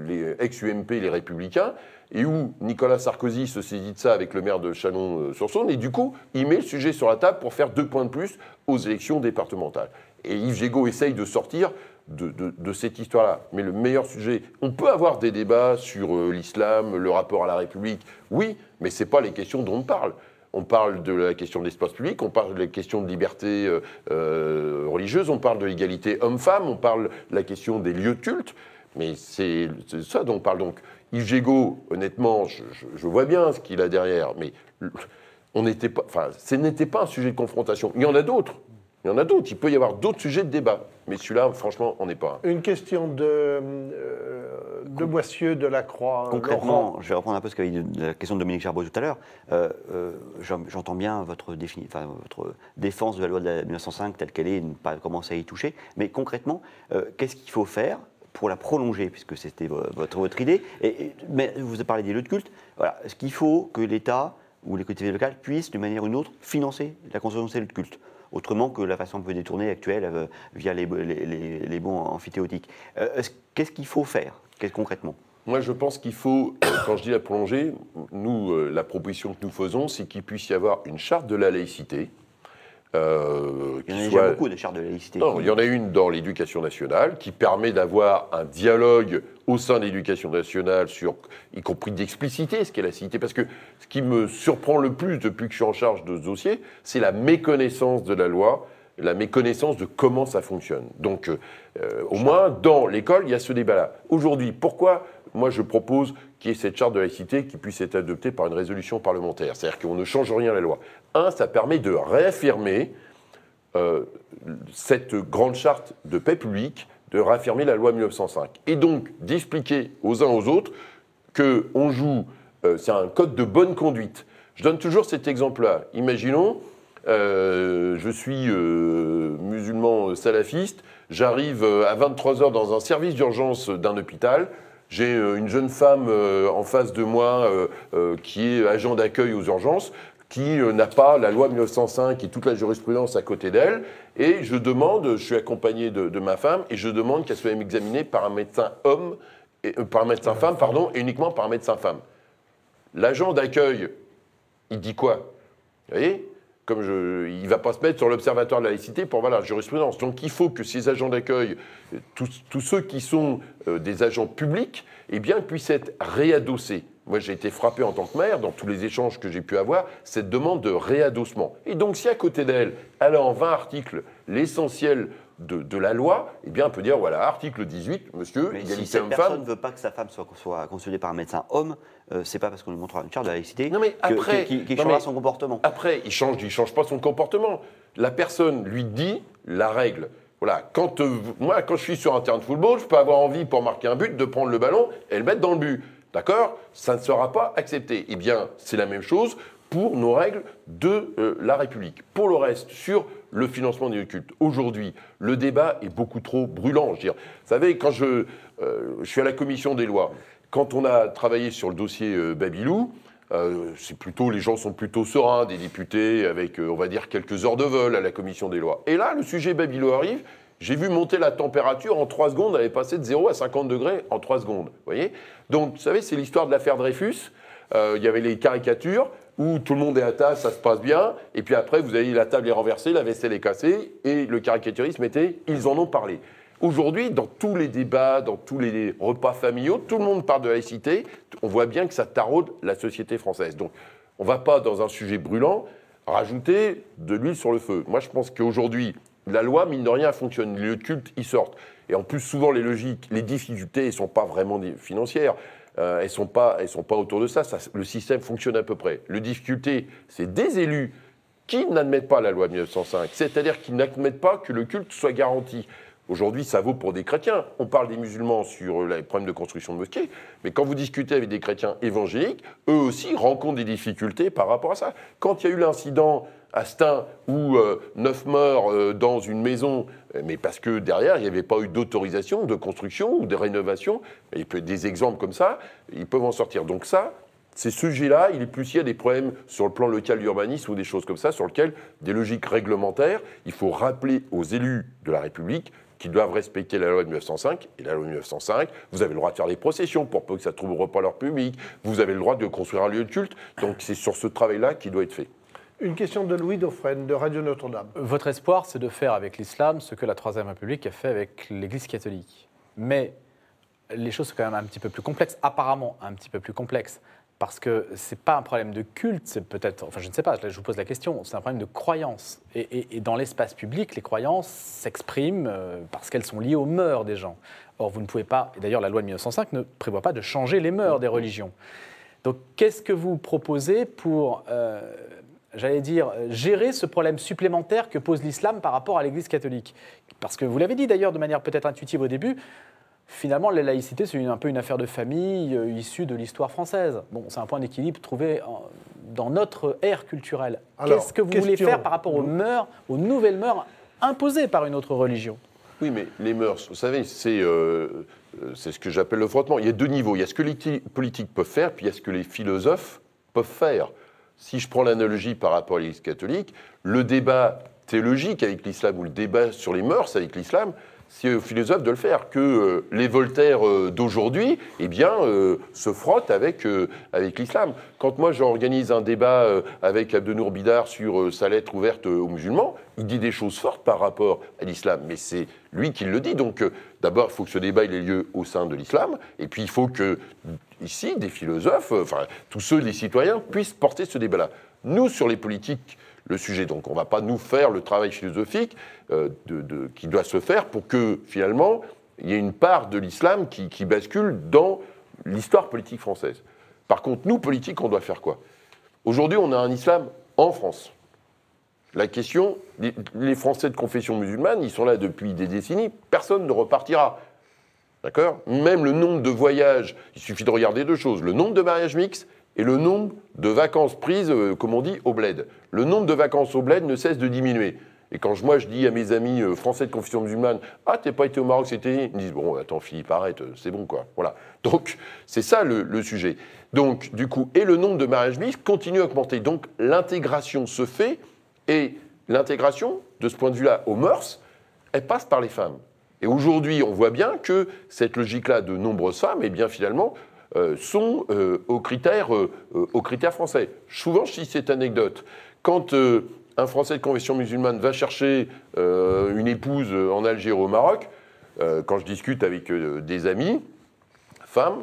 les ex-UMP, les Républicains, et où Nicolas Sarkozy se saisit de ça avec le maire de Chalon-sur-Saône, et du coup, il met le sujet sur la table pour faire 2 points de plus aux élections départementales. Et Yves Gégaud essaye de sortir de cette histoire-là. Mais le meilleur sujet, on peut avoir des débats sur l'islam, le rapport à la République, oui, mais ce n'est pas les questions dont on parle. On parle de la question de l'espace public, on parle de la question de liberté religieuse, on parle de l'égalité homme-femme, on parle de la question des lieux de culte, mais c'est ça dont on parle. Donc Yves Gégaud, honnêtement, je vois bien ce qu'il a derrière, mais ce n'était pas un sujet de confrontation. Il y en a d'autres. Il peut y avoir d'autres sujets de débat. Mais celui-là, franchement, on n'est pas. Une question de Boissieu de la Croix. Concrètement, je vais reprendre un peu ce qu'a dit la question de Dominique Gerbeau tout à l'heure. J'entends bien votre défense de la loi de 1905 telle qu'elle est et ne pas commencer à y toucher. Mais concrètement, qu'est-ce qu'il faut faire pour la prolonger, puisque c'était votre idée mais vous avez parlé des lieux de culte. Voilà. Est-ce qu'il faut que l'État ou les collectivités locales puissent, d'une manière ou d'une autre, financer la construction de cellules de culte, autrement que la façon un peu détournée actuelle via les bons amphithéotiques. Qu'est-ce qu'il faut faire concrètement ? Moi, je pense qu'il faut, quand je dis la prolonger, nous, la proposition que nous faisons, c'est qu'il puisse y avoir une charte de la laïcité. Il y en a déjà beaucoup de chartes de laïcité. Non, il y en a une dans l'éducation nationale qui permet d'avoir un dialogue au sein de l'éducation nationale, y compris d'expliciter ce qu'est la laïcité. Parce que ce qui me surprend le plus depuis que je suis en charge de ce dossier, c'est la méconnaissance de la loi, la méconnaissance de comment ça fonctionne. Donc, au moins, dans l'école, il y a ce débat-là. Aujourd'hui, pourquoi moi je propose qu'il y ait cette charte de laïcité qui puisse être adoptée par une résolution parlementaire? C'est-à-dire qu'on ne change rien à la loi. Ça permet de réaffirmer cette grande charte de paix publique, de réaffirmer la loi 1905. Et donc d'expliquer aux uns aux autres qu'on joue, c'est un code de bonne conduite. Je donne toujours cet exemple-là. Imaginons, je suis musulman salafiste, j'arrive à 23h dans un service d'urgence d'un hôpital, j'ai une jeune femme en face de moi qui est agent d'accueil aux urgences, qui n'a pas la loi 1905 et toute la jurisprudence à côté d'elle, et je demande, je suis accompagné de ma femme, et je demande qu'elle soit examinée par un médecin homme, par un médecin femme, pardon, et uniquement par un médecin femme. L'agent d'accueil, il dit quoi? Vous voyez? Il ne va pas se mettre sur l'observatoire de la laïcité pour voir la jurisprudence. Donc il faut que ces agents d'accueil, tous ceux qui sont des agents publics, eh bien, puissent être réadossés. Moi, j'ai été frappé en tant que maire, dans tous les échanges que j'ai pu avoir, cette demande de réadossement. Et donc, si à côté d'elle, elle a en 20 articles l'essentiel de la loi, eh bien, on peut dire, voilà, article 18, monsieur, mais égalité si cette homme-femme. personne ne veut pas que sa femme soit consultée par un médecin homme, c'est pas parce qu'on lui montrera une charte de la laïcité qu'il changera son comportement. Après, il change pas son comportement. La personne lui dit la règle. Voilà, moi, quand je suis sur un terrain de football, je peux avoir envie, pour marquer un but, de prendre le ballon et le mettre dans le but. D'accord? Ça ne sera pas accepté. Eh bien, c'est la même chose pour nos règles de la République. Pour le reste, sur le financement des lieux de culte, aujourd'hui, le débat est beaucoup trop brûlant. Je veux dire, vous savez, quand je suis à la commission des lois, quand on a travaillé sur le dossier Babylou, les gens sont plutôt sereins, des députés avec, on va dire, quelques heures de vol à la commission des lois. Et là, le sujet Babylou arrive. J'ai vu monter la température en 3 secondes, elle est passée de 0 à 50 degrés en 3 secondes. Vous voyez? Donc, vous savez, c'est l'histoire de l'affaire Dreyfus. Il y avait les caricatures où tout le monde est à table, ça se passe bien. Et puis après, vous avez la table est renversée, la vaisselle est cassée. Et le caricaturisme était « ils en ont parlé ». Aujourd'hui, dans tous les débats, dans tous les repas familiaux, tout le monde parle de laïcité. On voit bien que ça taraude la société française. Donc, on ne va pas, dans un sujet brûlant, rajouter de l'huile sur le feu. Moi, je pense qu'aujourd'hui, la loi, mine de rien, fonctionne. Les lieux de culte, ils sortent. Et en plus, souvent, les logiques, les difficultés, elles ne sont pas vraiment financières. Elles ne sont pas autour de ça. Le système fonctionne à peu près. Les difficultés, c'est des élus qui n'admettent pas la loi de 1905. C'est-à-dire qu'ils n'admettent pas que le culte soit garanti. Aujourd'hui, ça vaut pour des chrétiens. On parle des musulmans sur les problèmes de construction de mosquées, mais quand vous discutez avec des chrétiens évangéliques, eux aussi rencontrent des difficultés par rapport à ça. Quand il y a eu l'incident à Stein où 9 morts dans une maison, mais parce que derrière, il n'y avait pas eu d'autorisation de construction ou de rénovation, il peut y avoir des exemples comme ça, ils peuvent en sortir. Donc ça, ces sujets-là, il est plus s'il y a des problèmes sur le plan local d'urbanisme ou des choses comme ça, sur lesquelles des logiques réglementaires, il faut rappeler aux élus de la République qui doivent respecter la loi de 1905. Et la loi de 1905, vous avez le droit de faire des processions pour peu que ça ne trouve pas leur public. Vous avez le droit de construire un lieu de culte. Donc c'est sur ce travail-là qui doit être fait. Une question de Louis Dauphren, de Radio Notre-Dame. Votre espoir, c'est de faire avec l'islam ce que la Troisième République a fait avec l'Église catholique. Mais les choses sont quand même un petit peu plus complexes, apparemment un petit peu plus complexes. Parce que ce n'est pas un problème de culte, c'est peut-être, enfin je ne sais pas, là je vous pose la question, c'est un problème de croyance. Et dans l'espace public, les croyances s'expriment parce qu'elles sont liées aux mœurs des gens. Or, vous ne pouvez pas, et d'ailleurs la loi de 1905 ne prévoit pas de changer les mœurs des religions. Donc qu'est-ce que vous proposez pour, j'allais dire, gérer ce problème supplémentaire que pose l'islam par rapport à l'Église catholique? Parce que vous l'avez dit d'ailleurs de manière peut-être intuitive au début, finalement, la laïcité, c'est un peu une affaire de famille issue de l'histoire française. Bon, c'est un point d'équilibre trouvé dans notre ère culturelle. Qu'est-ce que vous voulez faire par rapport aux mœurs, aux nouvelles mœurs imposées par une autre religion? Oui, mais les mœurs, vous savez, c'est ce que j'appelle le frottement. Il y a 2 niveaux. Il y a ce que les politiques peuvent faire, puis il y a ce que les philosophes peuvent faire. si je prends l'analogie par rapport à l'Église catholique, le débat théologique avec l'islam ou le débat sur les mœurs avec l'islam, c'est aux philosophes de le faire, que les Voltaire d'aujourd'hui eh bien, se frottent avec l'islam. Quand moi j'organise un débat avec Abdenour Bidar sur sa lettre ouverte aux musulmans, il dit des choses fortes par rapport à l'islam, mais c'est lui qui le dit. Donc d'abord, il faut que ce débat ait lieu au sein de l'islam, et puis il faut que, ici, des philosophes, enfin tous ceux, les citoyens, puissent porter ce débat-là. Nous, sur les politiques, le sujet. Donc on ne va pas nous faire le travail philosophique qui doit se faire pour que finalement il y ait une part de l'islam qui bascule dans l'histoire politique française. Par contre, nous, politiques, on doit faire quoi? Aujourd'hui, on a un islam en France. La question, les Français de confession musulmane, ils sont là depuis des décennies, personne ne repartira. D'accord? Même le nombre de voyages, il suffit de regarder deux choses, le nombre de mariages mixtes et le nombre de vacances prises, comme on dit, au bled. Le nombre de vacances au bled ne cesse de diminuer. Et quand moi je dis à mes amis français de confession musulmane, « Ah, t'es pas été au Maroc cet été ?» Ils me disent « Bon, attends, Philippe, arrête, c'est bon, quoi. » Voilà. Donc, c'est ça le sujet. Donc, du coup, et le nombre de mariages mixtes continue à augmenter. Donc, l'intégration se fait, et l'intégration, de ce point de vue-là, aux mœurs, elle passe par les femmes. Et aujourd'hui, on voit bien que cette logique-là de nombreuses femmes, eh bien, finalement, sont aux critères français. Souvent, je cite cette anecdote. Quand un Français de confession musulmane va chercher une épouse en Algérie ou au Maroc, quand je discute avec des amis, femmes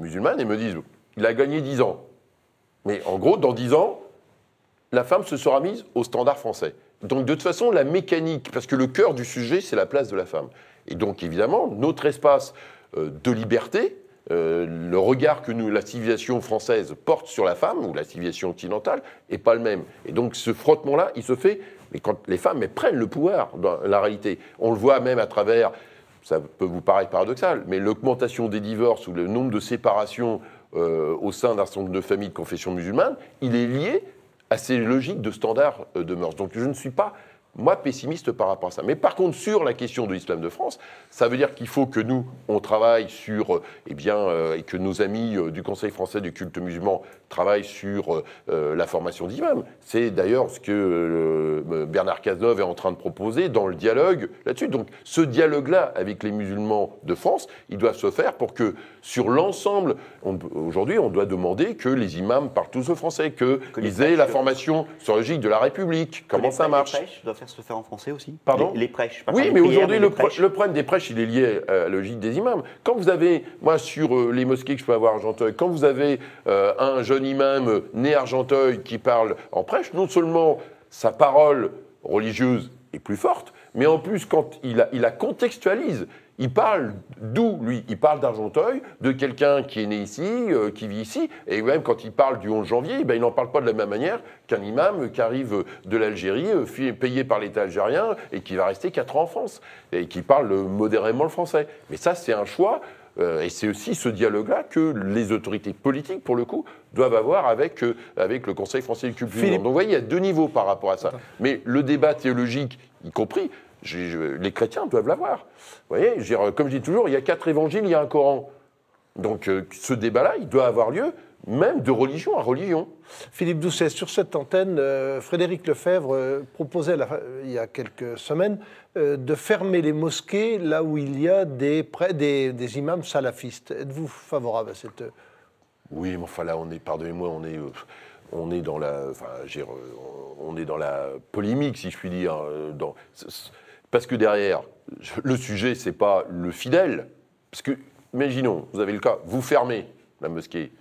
musulmanes, elles me disent « il a gagné 10 ans ». Mais en gros, dans 10 ans, la femme se sera mise au standard français. Donc de toute façon, la mécanique, parce que le cœur du sujet, c'est la place de la femme. Et donc évidemment, notre espace de liberté, le regard que la civilisation française porte sur la femme, ou la civilisation occidentale, n'est pas le même. Et donc ce frottement-là, il se fait, mais quand les femmes elles prennent le pouvoir dans la réalité. On le voit même à travers, ça peut vous paraître paradoxal, mais l'augmentation des divorces ou le nombre de séparations au sein d'un certain nombre de familles de confession musulmane, il est lié à ces logiques de standards de mœurs. Donc je ne suis pas, moi, pessimiste par rapport à ça. Mais par contre, sur la question de l'islam de France, ça veut dire qu'il faut que nous, on travaille sur, et que nos amis du Conseil français du culte musulman travaillent sur la formation d'imams. C'est d'ailleurs ce que Bernard Cazeneuve est en train de proposer dans le dialogue là-dessus. Donc ce dialogue-là avec les musulmans de France, il doit se faire pour que sur l'ensemble, aujourd'hui, on doit demander que les imams parlent tous le français, qu'ils aient la formation sur la logique de la République, comment ça marche. Se faire en français aussi. Pardon ? Les prêches. Oui, mais aujourd'hui, le problème des prêches, il est lié à la logique des imams. Quand vous avez, moi, sur les mosquées que je peux avoir à Argenteuil, quand vous avez un jeune imam né à Argenteuil qui parle en prêche, non seulement sa parole religieuse est plus forte, mais en plus, quand il la contextualise, il parle d'où, lui? Il parle d'Argenteuil, de quelqu'un qui est né ici, qui vit ici, et même quand il parle du 11 janvier, ben, il n'en parle pas de la même manière qu'un imam qui arrive de l'Algérie, payé par l'État algérien, et qui va rester 4 ans en France, et qui parle modérément le français. Mais ça, c'est un choix, et c'est aussi ce dialogue-là que les autorités politiques, pour le coup, doivent avoir avec le Conseil français du culte musulman. Donc vous voyez, il y a deux niveaux par rapport à ça. Mais le débat théologique, y compris, les chrétiens doivent l'avoir. Vous voyez, comme je dis toujours, il y a 4 évangiles, il y a un Coran. Donc ce débat-là, il doit avoir lieu, même de religion à religion. Philippe Doucet, sur cette antenne, Frédéric Lefebvre proposait il y a quelques semaines de fermer les mosquées là où il y a des imams salafistes. Êtes-vous favorable à cette... Oui, mais enfin là, pardonnez-moi, on est dans la polémique, si je puis dire. Parce que derrière, le sujet, c'est pas le fidèle. Parce que, imaginons, vous avez le cas, vous fermez la mosquée.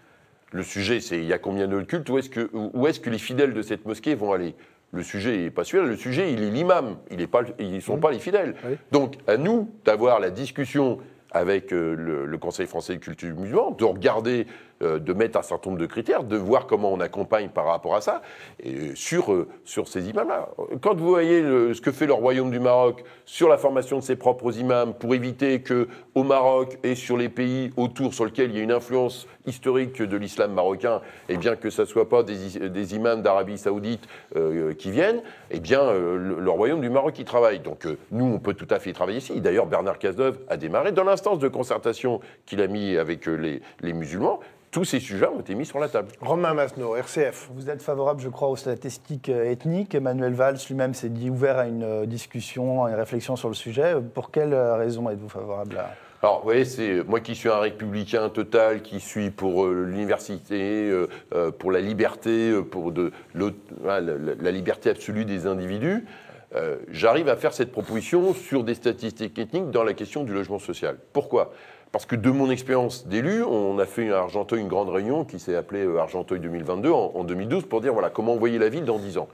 Le sujet, c'est il y a combien de cultes, où est-ce que les fidèles de cette mosquée vont aller? Le sujet n'est pas celui-là, le sujet, il est l'imam, ils ne sont pas les fidèles. Oui. Donc, à nous d'avoir la discussion avec le Conseil français de culte musulman, de regarder, de mettre un certain nombre de critères, de voir comment on accompagne par rapport à ça, et sur ces imams-là. Quand vous voyez ce que fait le Royaume du Maroc sur la formation de ses propres imams, pour éviter qu'au Maroc et sur les pays autour sur lesquels il y a une influence historique de l'islam marocain, eh bien que ça ne soit pas des imams d'Arabie Saoudite qui viennent, eh bien le Royaume du Maroc y travaille. Donc nous, on peut tout à fait y travailler ici. D'ailleurs, Bernard Cazeneuve a démarré dans l'instance de concertation qu'il a mis avec les musulmans. tous ces sujets ont été mis sur la table. Romain Masneau, RCF. Vous êtes favorable, je crois, aux statistiques ethniques. Emmanuel Valls lui-même s'est dit ouvert à une discussion, à une réflexion sur le sujet. Pour quelle raison êtes-vous favorable à... Alors, vous voyez, c'est moi qui suis un républicain total, qui suis pour l'université, pour la liberté, pour la liberté absolue des individus. J'arrive à faire cette proposition sur des statistiques ethniques dans la question du logement social. Pourquoi ? Parce que de mon expérience d'élu, on a fait à Argenteuil une grande réunion qui s'est appelée Argenteuil 2022 en 2012 pour dire voilà comment on voyait la ville dans 10 ans.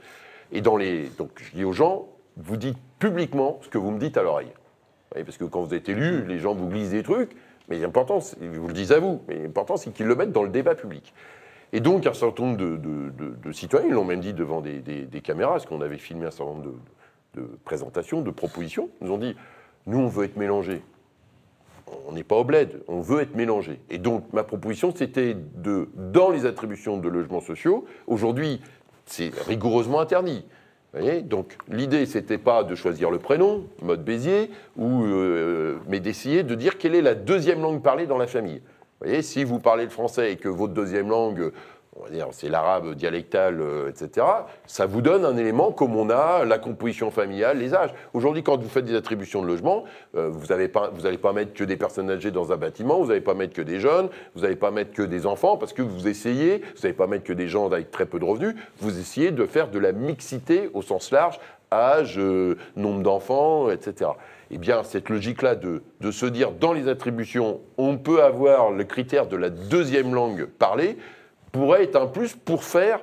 Et donc je dis aux gens, vous dites publiquement ce que vous me dites à l'oreille. Parce que quand vous êtes élu, les gens vous glissent des trucs, mais l'important, vous le disent à vous, mais l'important c'est qu'ils le mettent dans le débat public. Et donc un certain nombre de citoyens, ils l'ont même dit devant des caméras, parce qu'on avait filmé un certain nombre de présentations, de propositions, nous ont dit, nous on veut être mélangés. On n'est pas au bled, on veut être mélangés. Et donc ma proposition c'était dans les attributions de logements sociaux, aujourd'hui c'est rigoureusement interdit. Vous voyez, donc l'idée, c'était pas de choisir le prénom, mode Béziers, mais d'essayer de dire quelle est la deuxième langue parlée dans la famille. Vous voyez, si vous parlez le français et que votre deuxième langue, on va dire, c'est l'arabe dialectal, etc., ça vous donne un élément comme on a la composition familiale, les âges. Aujourd'hui, quand vous faites des attributions de logement, vous n'allez pas mettre que des personnes âgées dans un bâtiment, vous n'allez pas mettre que des jeunes, vous n'allez pas mettre que des enfants, parce que vous n'allez pas mettre que des gens avec très peu de revenus, vous essayez de faire de la mixité au sens large, âge, nombre d'enfants, etc. Eh bien, cette logique-là de se dire, dans les attributions, on peut avoir le critère de la deuxième langue parlée, pourrait être un plus pour faire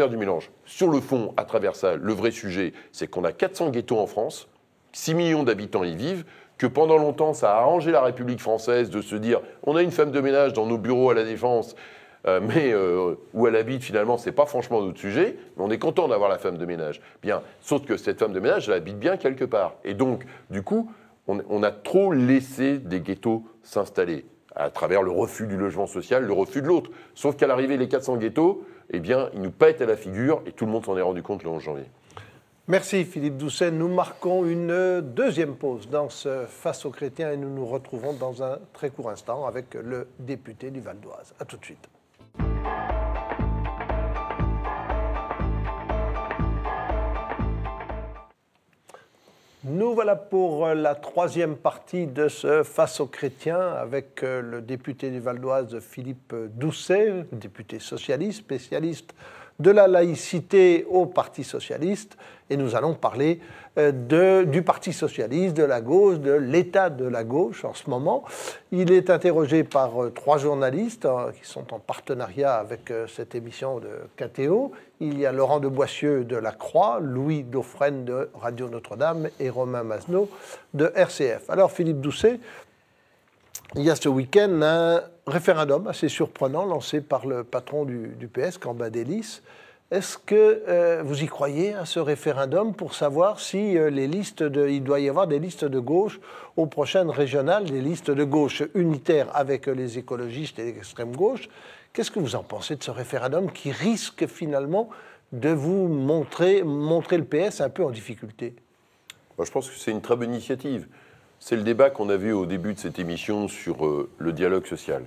du mélange. Sur le fond, à travers ça, le vrai sujet, c'est qu'on a 400 ghettos en France, 6 millions d'habitants y vivent, que pendant longtemps, ça a arrangé la République française de se dire on a une femme de ménage dans nos bureaux à la Défense, mais où elle habite, finalement, c'est pas franchement notre sujet, mais on est content d'avoir la femme de ménage. Bien, sauf que cette femme de ménage, elle habite bien quelque part. Et donc, du coup, on a trop laissé des ghettos s'installer, à travers le refus du logement social, le refus de l'autre. Sauf qu'à l'arrivée, les 400 ghettos, eh bien, ils nous pètent à la figure, et tout le monde s'en est rendu compte le 11 janvier. Merci Philippe Doucet. Nous marquons une deuxième pause dans ce Face aux chrétiens et nous nous retrouvons dans un très court instant avec le député du Val d'Oise. A tout de suite. Nous voilà pour la troisième partie de ce Face aux chrétiens avec le député du Val d'Oise Philippe Doucet, député socialiste, spécialiste de la laïcité au Parti socialiste. Et nous allons parler du Parti socialiste, de la gauche, de l'état de la gauche en ce moment. Il est interrogé par 3 journalistes qui sont en partenariat avec cette émission de KTO. Il y a Laurent de Boissieu de La Croix, Louis Dauphren de Radio Notre-Dame et Romain Masneau de RCF. Alors Philippe Doucet, il y a ce week-end un référendum assez surprenant lancé par le patron du PS, Cambadélis. Est-ce que vous y croyez à ce référendum pour savoir si il doit y avoir des listes de gauche aux prochaines régionales, des listes de gauche unitaires avec les écologistes et l'extrême gauche? Qu'est-ce que vous en pensez de ce référendum qui risque finalement de vous montrer le PS un peu en difficulté? Moi, je pense que c'est une très bonne initiative. C'est le débat qu'on a vu au début de cette émission sur le dialogue social.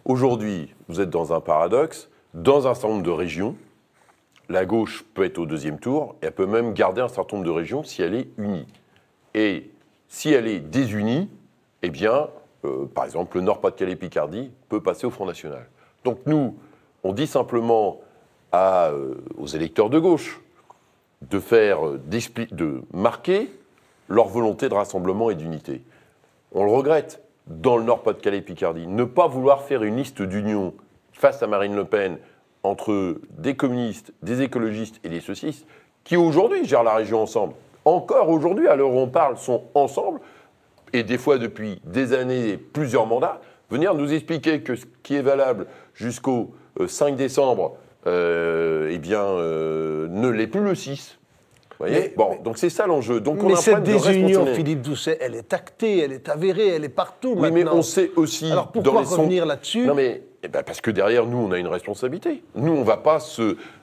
Aujourd'hui, vous êtes dans un paradoxe. Dans un certain nombre de régions, la gauche peut être au deuxième tour et elle peut même garder un certain nombre de régions si elle est unie. Et si elle est désunie, eh bien, par exemple, le Nord-Pas-de-Calais-Picardie peut passer au Front National. Donc nous, on dit simplement aux électeurs de gauche de marquer leur volonté de rassemblement et d'unité. On le regrette, dans le Nord-Pas-de-Calais-Picardie, ne pas vouloir faire une liste d'union face à Marine Le Pen entre des communistes, des écologistes et des socialistes, qui aujourd'hui gèrent la région ensemble. Encore aujourd'hui, à l'heure où on parle, sont ensemble, et des fois depuis des années et plusieurs mandats, venir nous expliquer que ce qui est valable jusqu'au 5 décembre, ne l'est plus le 6. Vous voyez ? Donc c'est ça l'enjeu. Donc mais cette désunion, Philippe Doucet, elle est actée, elle est avérée, elle est partout maintenant. Oui, mais on sait aussi... Alors pourquoi revenir là-dessus ? Non mais, parce que derrière nous, on a une responsabilité. Nous, on ne va pas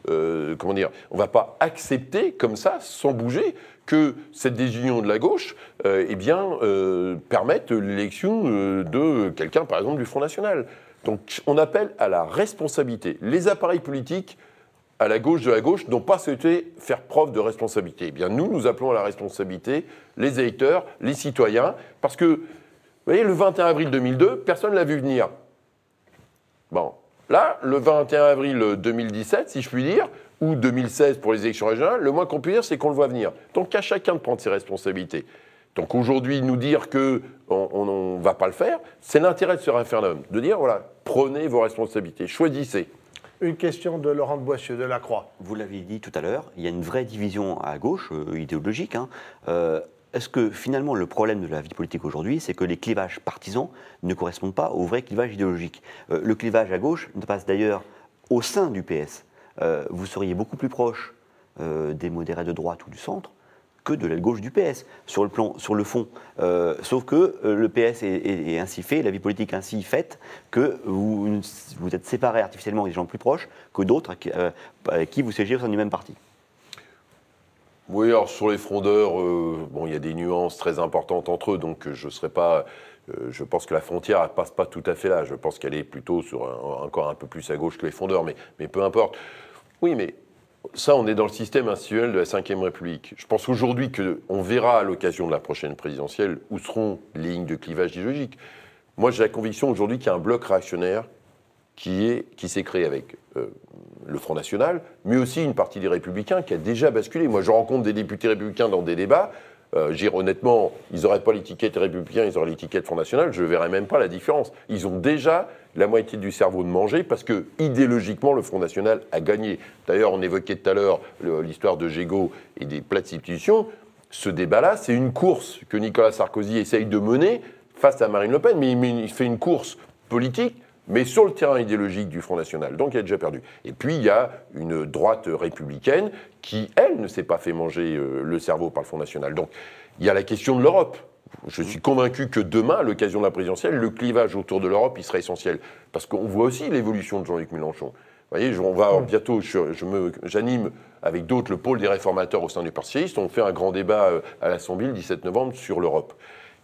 on va pas accepter comme ça, sans bouger, que cette désunion de la gauche, permette l'élection de quelqu'un, par exemple, du Front National. Donc on appelle à la responsabilité. Les appareils politiques à la gauche de la gauche n'ont pas souhaité faire preuve de responsabilité. Eh bien nous appelons à la responsabilité les électeurs, les citoyens, parce que, vous voyez, le 21 avril 2002, personne ne l'a vu venir. Bon, là, le 21 avril 2017, si je puis dire, ou 2016 pour les élections régionales, le moins qu'on peut dire, c'est qu'on le voit venir. Donc à chacun de prendre ses responsabilités. Donc aujourd'hui, nous dire qu'on ne va pas le faire, c'est l'intérêt de ce référendum, de dire, voilà, prenez vos responsabilités, choisissez. Une question de Laurent de Boissieu, de la Croix. Vous l'avez dit tout à l'heure, il y a une vraie division à gauche, idéologique. Est-ce que finalement le problème de la vie politique aujourd'hui, c'est que les clivages partisans ne correspondent pas au vrai clivage idéologique? Le clivage à gauche ne passe d'ailleurs au sein du PS. Vous seriez beaucoup plus proche des modérés de droite ou du centre que de l'aile gauche du PS, sur le fond. Sauf que le PS est ainsi fait, la vie politique ainsi faite, que vous êtes séparés artificiellement des gens plus proches que d'autres avec qui vous siégez au sein du même parti. Oui, alors sur les frondeurs, bon, il y a des nuances très importantes entre eux, donc je serais pas... je pense que la frontière ne passe pas tout à fait là. Je pense qu'elle est plutôt encore un peu plus à gauche que les frondeurs, mais peu importe. Oui, mais ça, on est dans le système institutionnel de la Ve République. Je pense aujourd'hui qu'on verra à l'occasion de la prochaine présidentielle où seront les lignes de clivage idéologique. Moi, j'ai la conviction aujourd'hui qu'il y a un bloc réactionnaire qui s'est créé avec le Front National, mais aussi une partie des Républicains qui a déjà basculé. Moi, je rencontre des députés républicains dans des débats. Honnêtement, ils n'auraient pas l'étiquette républicain, ils auraient l'étiquette Front National, je ne verrais même pas la différence. Ils ont déjà la moitié du cerveau de manger parce que, idéologiquement, le Front National a gagné. D'ailleurs, on évoquait tout à l'heure l'histoire de Gégaud et des plats de substitution. Ce débat-là, c'est une course que Nicolas Sarkozy essaye de mener face à Marine Le Pen, mais il fait une course politique, mais sur le terrain idéologique du Front National. Donc, il a déjà perdu. Et puis, il y a une droite républicaine qui, elle, ne s'est pas fait manger le cerveau par le Front National. Donc, il y a la question de l'Europe. Je suis convaincu que demain, à l'occasion de la présidentielle, le clivage autour de l'Europe, il sera essentiel. Parce qu'on voit aussi l'évolution de Jean-Luc Mélenchon. Vous voyez, on va bientôt, j'anime avec d'autres le pôle des réformateurs au sein du Parti socialiste. On fait un grand débat à l'Assemblée le 17 novembre sur l'Europe.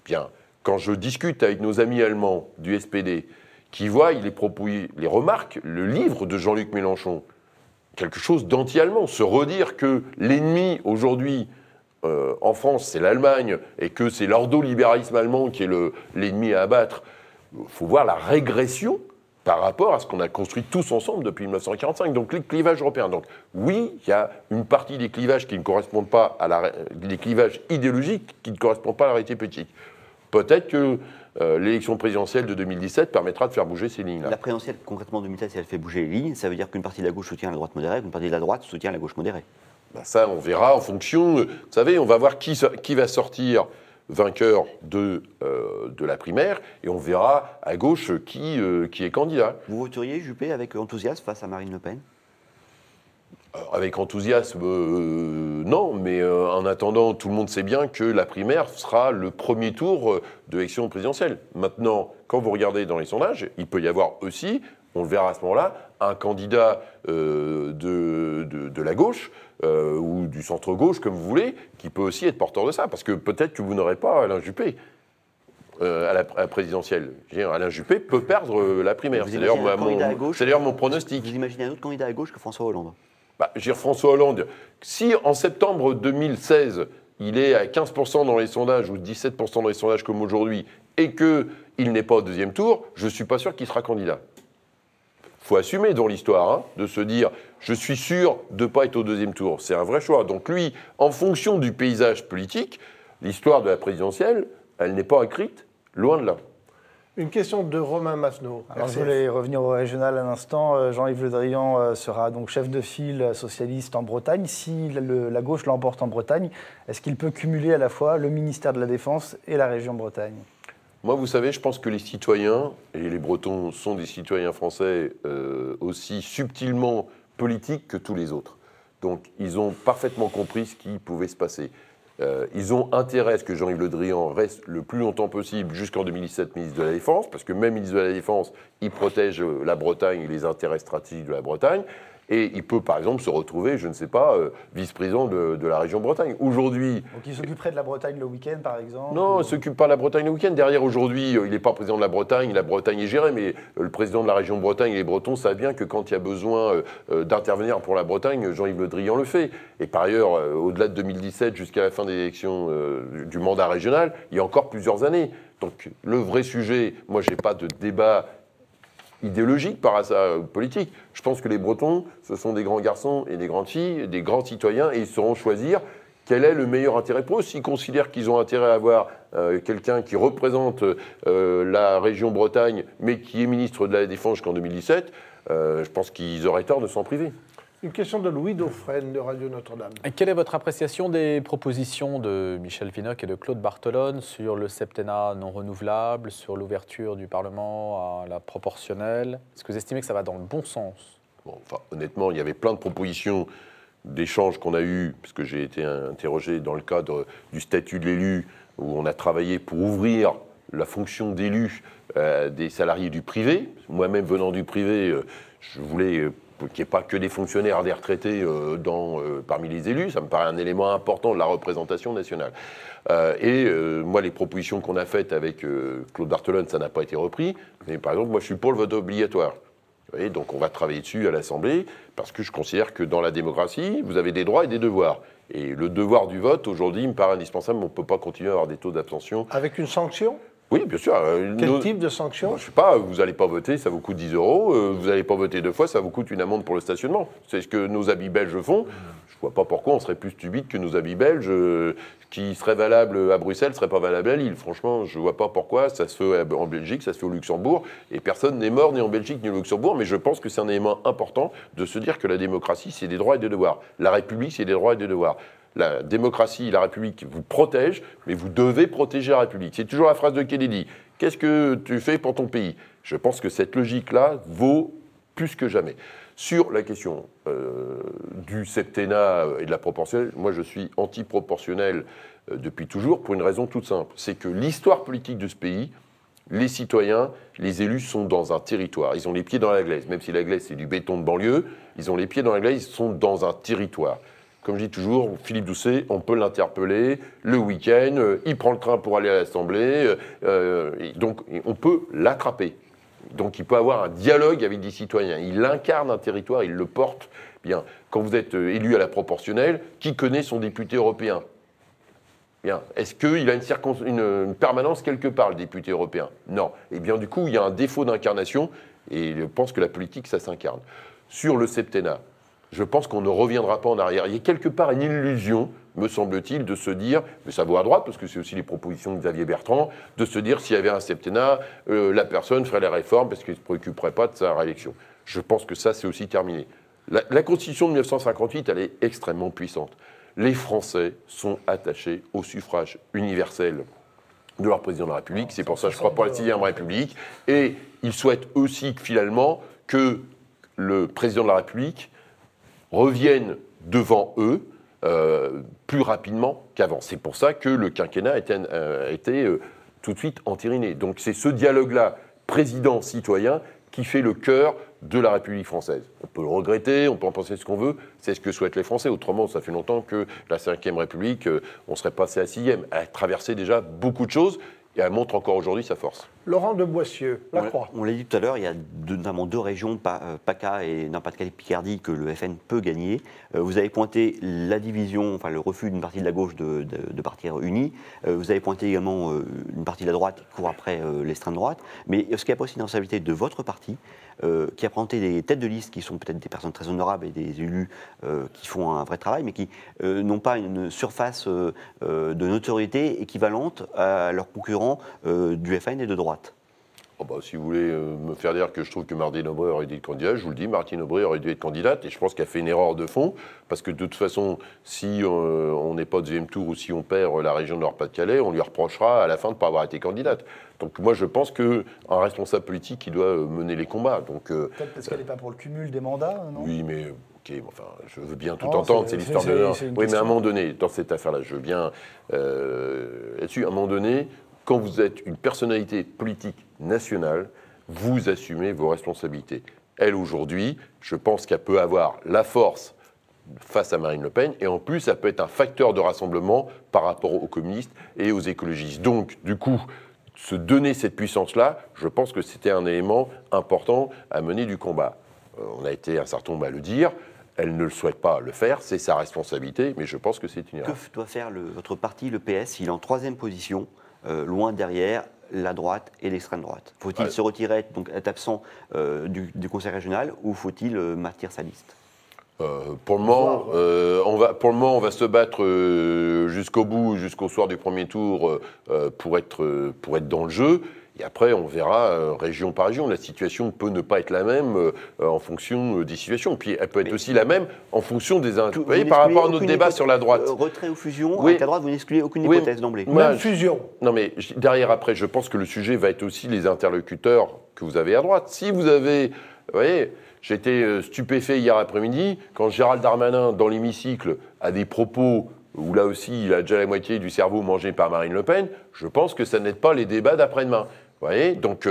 Bien, quand je discute avec nos amis allemands du SPD, qui voient les remarques, le livre de Jean-Luc Mélenchon, quelque chose d'anti-allemand, se redire que l'ennemi aujourd'hui en France, c'est l'Allemagne, et que c'est l'ordolibéralisme allemand qui est l'ennemi à abattre. Il faut voir la régression par rapport à ce qu'on a construit tous ensemble depuis 1945, donc les clivages européens. Donc oui, il y a une partie des clivages qui ne correspondent pas des clivages idéologiques qui ne correspondent pas à la réalité politique. Peut-être que l'élection présidentielle de 2017 permettra de faire bouger ces lignes-là. La présidentielle, concrètement, en 2017, si elle fait bouger les lignes, ça veut dire qu'une partie de la gauche soutient la droite modérée, qu'une partie de la droite soutient la gauche modérée. Ben ça, on verra en fonction. Vous savez, on va voir qui va sortir vainqueur de la primaire, et on verra à gauche qui est candidat. Vous voteriez Juppé avec enthousiasme face à Marine Le Pen? Avec enthousiasme, non, mais en attendant, tout le monde sait bien que la primaire sera le premier tour de l'élection présidentielle. Maintenant, quand vous regardez dans les sondages, il peut y avoir aussi, on le verra à ce moment-là, un candidat de la gauche ou du centre-gauche, comme vous voulez, qui peut aussi être porteur de ça. Parce que peut-être que vous n'aurez pas Alain Juppé à la présidentielle. Alain Juppé peut perdre la primaire. C'est d'ailleurs mon pronostic. Vous imaginez un autre candidat à gauche que François Hollande? François Hollande, si en septembre 2016, il est à 15% dans les sondages ou 17% dans les sondages comme aujourd'hui, et qu'il n'est pas au deuxième tour, je ne suis pas sûr qu'il sera candidat. Il faut assumer dans l'histoire, de se dire « je suis sûr de ne pas être au deuxième tour ». C'est un vrai choix. Donc lui, en fonction du paysage politique, l'histoire de la présidentielle, elle n'est pas écrite, loin de là. Une question de Romain Masneau. Alors, je voulais revenir au régional un instant. Jean-Yves Le Drian sera donc chef de file socialiste en Bretagne. Si la gauche l'emporte en Bretagne, est-ce qu'il peut cumuler à la fois le ministère de la Défense et la région Bretagne? Moi, vous savez, je pense que les citoyens, et les Bretons sont des citoyens français aussi subtilement politiques que tous les autres. Donc, ils ont parfaitement compris ce qui pouvait se passer. Ils ont intérêt à ce que Jean-Yves Le Drian reste le plus longtemps possible jusqu'en 2017 ministre de la Défense, parce que même ministre de la Défense, il protège la Bretagne et les intérêts stratégiques de la Bretagne. Et il peut, par exemple, se retrouver, je ne sais pas, vice-président de la région Bretagne. Aujourd'hui... Donc il s'occuperait de la Bretagne le week-end, par exemple? Non, il ne s'occupe pas de la Bretagne le week-end. Derrière, aujourd'hui, il n'est pas président de la Bretagne est gérée, mais le président de la région Bretagne et les Bretons savent bien que quand il y a besoin d'intervenir pour la Bretagne, Jean-Yves Le Drian le fait. Et par ailleurs, au-delà de 2017, jusqu'à la fin des élections du mandat régional, il y a encore plusieurs années. Donc le vrai sujet, moi, je n'ai pas de débat idéologique par ça politique. Je pense que les Bretons, ce sont des grands garçons et des grandes filles, des grands citoyens, et ils sauront choisir quel est le meilleur intérêt pour eux. S'ils considèrent qu'ils ont intérêt à avoir quelqu'un qui représente la région Bretagne, mais qui est ministre de la Défense jusqu'en 2017, je pense qu'ils auraient tort de s'en priver. Une question de Louis Dauphren de Radio Notre-Dame. Quelle est votre appréciation des propositions de Michel Vinocq et de Claude Barthelone sur le septennat non renouvelable, sur l'ouverture du Parlement à la proportionnelle? Est-ce que vous estimez que ça va dans le bon sens? Bon, enfin, honnêtement, il y avait plein de propositions d'échanges qu'on a eus, parce que j'ai été interrogé dans le cadre du statut de l'élu, où on a travaillé pour ouvrir la fonction d'élu des salariés du privé. Moi-même, venant du privé, je voulais qu'il n'y ait pas que des fonctionnaires, des retraités parmi les élus. Ça me paraît un élément important de la représentation nationale. Moi, les propositions qu'on a faites avec Claude Barthelone, ça n'a pas été repris. Mais par exemple, moi, je suis pour le vote obligatoire. Vous voyez, donc on va travailler dessus à l'Assemblée, parce que je considère que dans la démocratie, vous avez des droits et des devoirs. Et le devoir du vote, aujourd'hui, il me paraît indispensable, mais on ne peut pas continuer à avoir des taux d'abstention. Avec une sanction? Oui, bien sûr. Quel type de sanction? Je ne sais pas, vous n'allez pas voter, ça vous coûte 10 €. Vous n'allez pas voter 2 fois, ça vous coûte une amende pour le stationnement. C'est ce que nos amis belges font. Je ne vois pas pourquoi on serait plus stupide que nos amis belges, qui seraient valables à Bruxelles, ne seraient pas valables à Lille. Franchement, je ne vois pas pourquoi. Ça se fait en Belgique, ça se fait au Luxembourg, et personne n'est mort ni en Belgique ni au Luxembourg. Mais je pense que c'est un élément important de se dire que la démocratie, c'est des droits et des devoirs. La République, c'est des droits et des devoirs. La démocratie, la République vous protège, mais vous devez protéger la République. C'est toujours la phrase de Kennedy. Qu'est-ce que tu fais pour ton pays? Je pense que cette logique-là vaut plus que jamais. Sur la question du septennat et de la proportionnelle, moi je suis anti-proportionnel depuis toujours pour une raison toute simple. C'est que l'histoire politique de ce pays, les citoyens, les élus sont dans un territoire. Ils ont les pieds dans la glaise. Même si la glaise c'est du béton de banlieue, ils ont les pieds dans la glaise, ils sont dans un territoire. Comme je dis toujours, Philippe Doucet, on peut l'interpeller le week-end, il prend le train pour aller à l'Assemblée, donc on peut l'attraper. Donc il peut avoir un dialogue avec des citoyens. Il incarne un territoire, il le porte. Bien, quand vous êtes élu à la proportionnelle, qui connaît son député européen? Bien, est-ce qu'il a une permanence quelque part, le député européen? Non. Et bien du coup, il y a un défaut d'incarnation, et je pense que la politique, ça s'incarne. Sur le septennat, je pense qu'on ne reviendra pas en arrière. Il y a quelque part une illusion, me semble-t-il, de se dire, mais ça vaut à droite, parce que c'est aussi les propositions de Xavier Bertrand, de se dire s'il y avait un septennat, la personne ferait les réformes parce qu'elle ne se préoccuperait pas de sa réélection. Je pense que ça, c'est aussi terminé. La Constitution de 1958, elle est extrêmement puissante. Les Français sont attachés au suffrage universel de leur président de la République. C'est pour ça que je crois pour la 6e République. Et ils souhaitent aussi, finalement, que le président de la République reviennent devant eux plus rapidement qu'avant. C'est pour ça que le quinquennat a été tout de suite entériné. Donc c'est ce dialogue-là, président-citoyen, qui fait le cœur de la République française. On peut le regretter, on peut en penser ce qu'on veut, c'est ce que souhaitent les Français. Autrement, ça fait longtemps que la 5e République, on serait passé à la 6e. Elle a traversé déjà beaucoup de choses, et elle montre encore aujourd'hui sa force. Laurent de Boissieu, La Croix. On l'a dit tout à l'heure, il y a notamment 2 régions, PACA et Nord-Pas-de-Calais Picardie, que le FN peut gagner. Vous avez pointé la division, enfin le refus d'une partie de la gauche de partir unie. Vous avez pointé également une partie de la droite qui court après l'extrême droite. Mais ce qui a pas aussi une responsabilité de votre parti, qui a présenté des têtes de liste qui sont peut-être des personnes très honorables et des élus qui font un vrai travail, mais qui n'ont pas une surface de notoriété équivalente à leurs concurrents du FN et de droite. Oh bah, si vous voulez me faire dire que je trouve que Martine Aubry aurait dû être candidate, je vous le dis, Martine Aubry aurait dû être candidate, et je pense qu'elle fait une erreur de fond, parce que de toute façon, si on n'est pas au deuxième tour ou si on perd la région de Nord-Pas-de-Calais, on lui reprochera à la fin de ne pas avoir été candidate. Donc moi, je pense qu'un responsable politique, il doit mener les combats. Peut-être parce qu'elle n'est pas pour le cumul des mandats, non? Oui, mais... ok, enfin, je veux bien tout entendre, c'est l'histoire de... Oui, mais à un moment donné, dans cette affaire-là, je veux bien... là-dessus, à un moment donné, quand vous êtes une personnalité politique nationale, vous assumez vos responsabilités. elle, aujourd'hui, je pense qu'elle peut avoir la force face à Marine Le Pen, et en plus, ça peut être un facteur de rassemblement par rapport aux communistes et aux écologistes. Donc, du coup, se donner cette puissance-là, je pense que c'était un élément important à mener du combat. On a été un certain nombre à le dire, elle ne le souhaite pas le faire, c'est sa responsabilité, mais je pense que c'est une erreur. Que doit faire votre parti, le PS? Il est en 3e position, loin derrière la droite et l'extrême droite. Faut-il se retirer, donc être absent du Conseil régional, ou faut-il maintenir sa liste? Pour le moment, on va se battre jusqu'au bout, jusqu'au soir du premier tour, pour être dans le jeu. Et après, on verra région par région. La situation peut ne pas être la même en fonction des situations. Puis elle peut être aussi la même en fonction des... Vous voyez, par rapport à notre débat sur la droite. Retrait ou fusion, oui. avec la droite, vous n'excluez aucune hypothèse d'emblée. Même fusion. Non, mais derrière, après, je pense que le sujet va être aussi les interlocuteurs que vous avez à droite. Si vous avez... Vous voyez, j'étais stupéfait hier après-midi quand Gérald Darmanin, dans l'hémicycle, a des propos où là aussi, il a déjà la moitié du cerveau mangé par Marine Le Pen. Je pense que ça n'aide pas les débats d'après-demain. Vous voyez, donc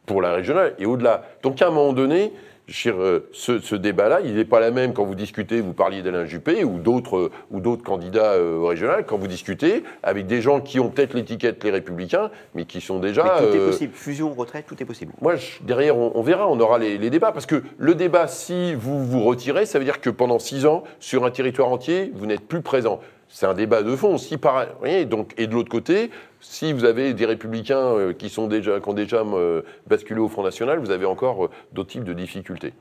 pour la régionale et au-delà. Donc à un moment donné, ce débat-là, il n'est pas la même quand vous discutez, vous parliez d'Alain Juppé ou d'autres candidats régionaux, quand vous discutez avec des gens qui ont peut-être l'étiquette les Républicains, mais qui sont déjà... Mais tout est possible, fusion, retrait, tout est possible. Moi, derrière, on verra, on aura les débats, parce que le débat, si vous vous retirez, ça veut dire que pendant 6 ans, sur un territoire entier, vous n'êtes plus présent. C'est un débat de fond. Si vous voyez, donc, et de l'autre côté, si vous avez des républicains qui ont déjà basculé au Front National, vous avez encore d'autres types de difficultés.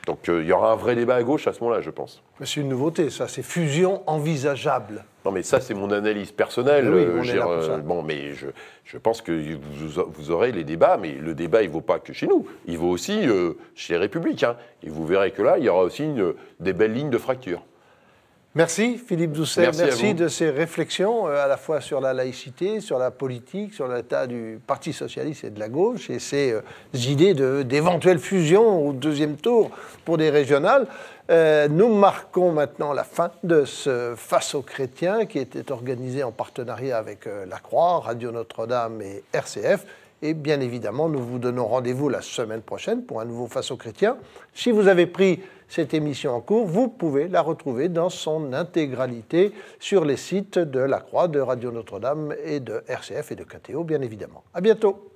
Donc il y aura un vrai débat à gauche à ce moment-là, je pense. Mais c'est une nouveauté, ça, c'est fusion envisageable. Non, mais ça, c'est mon analyse personnelle. Oui, on est là pour ça. Bon, mais je pense que vous aurez les débats, mais le débat, il ne vaut pas que chez nous. Il vaut aussi chez les Républicains. Et vous verrez que là, il y aura aussi des belles lignes de fracture. Merci Philippe Doucet, merci de ces réflexions à la fois sur la laïcité, sur la politique, sur l'état du Parti socialiste et de la gauche et ces idées d'éventuelles fusions au 2e tour pour des régionales. Nous marquons maintenant la fin de ce Face aux chrétiens qui était organisé en partenariat avec La Croix, Radio Notre-Dame et RCF. Et bien évidemment, nous vous donnons rendez-vous la semaine prochaine pour un nouveau Face aux chrétiens. Si vous avez pris cette émission en cours, vous pouvez la retrouver dans son intégralité sur les sites de La Croix, de Radio Notre-Dame et de RCF et de KTO, bien évidemment. À bientôt.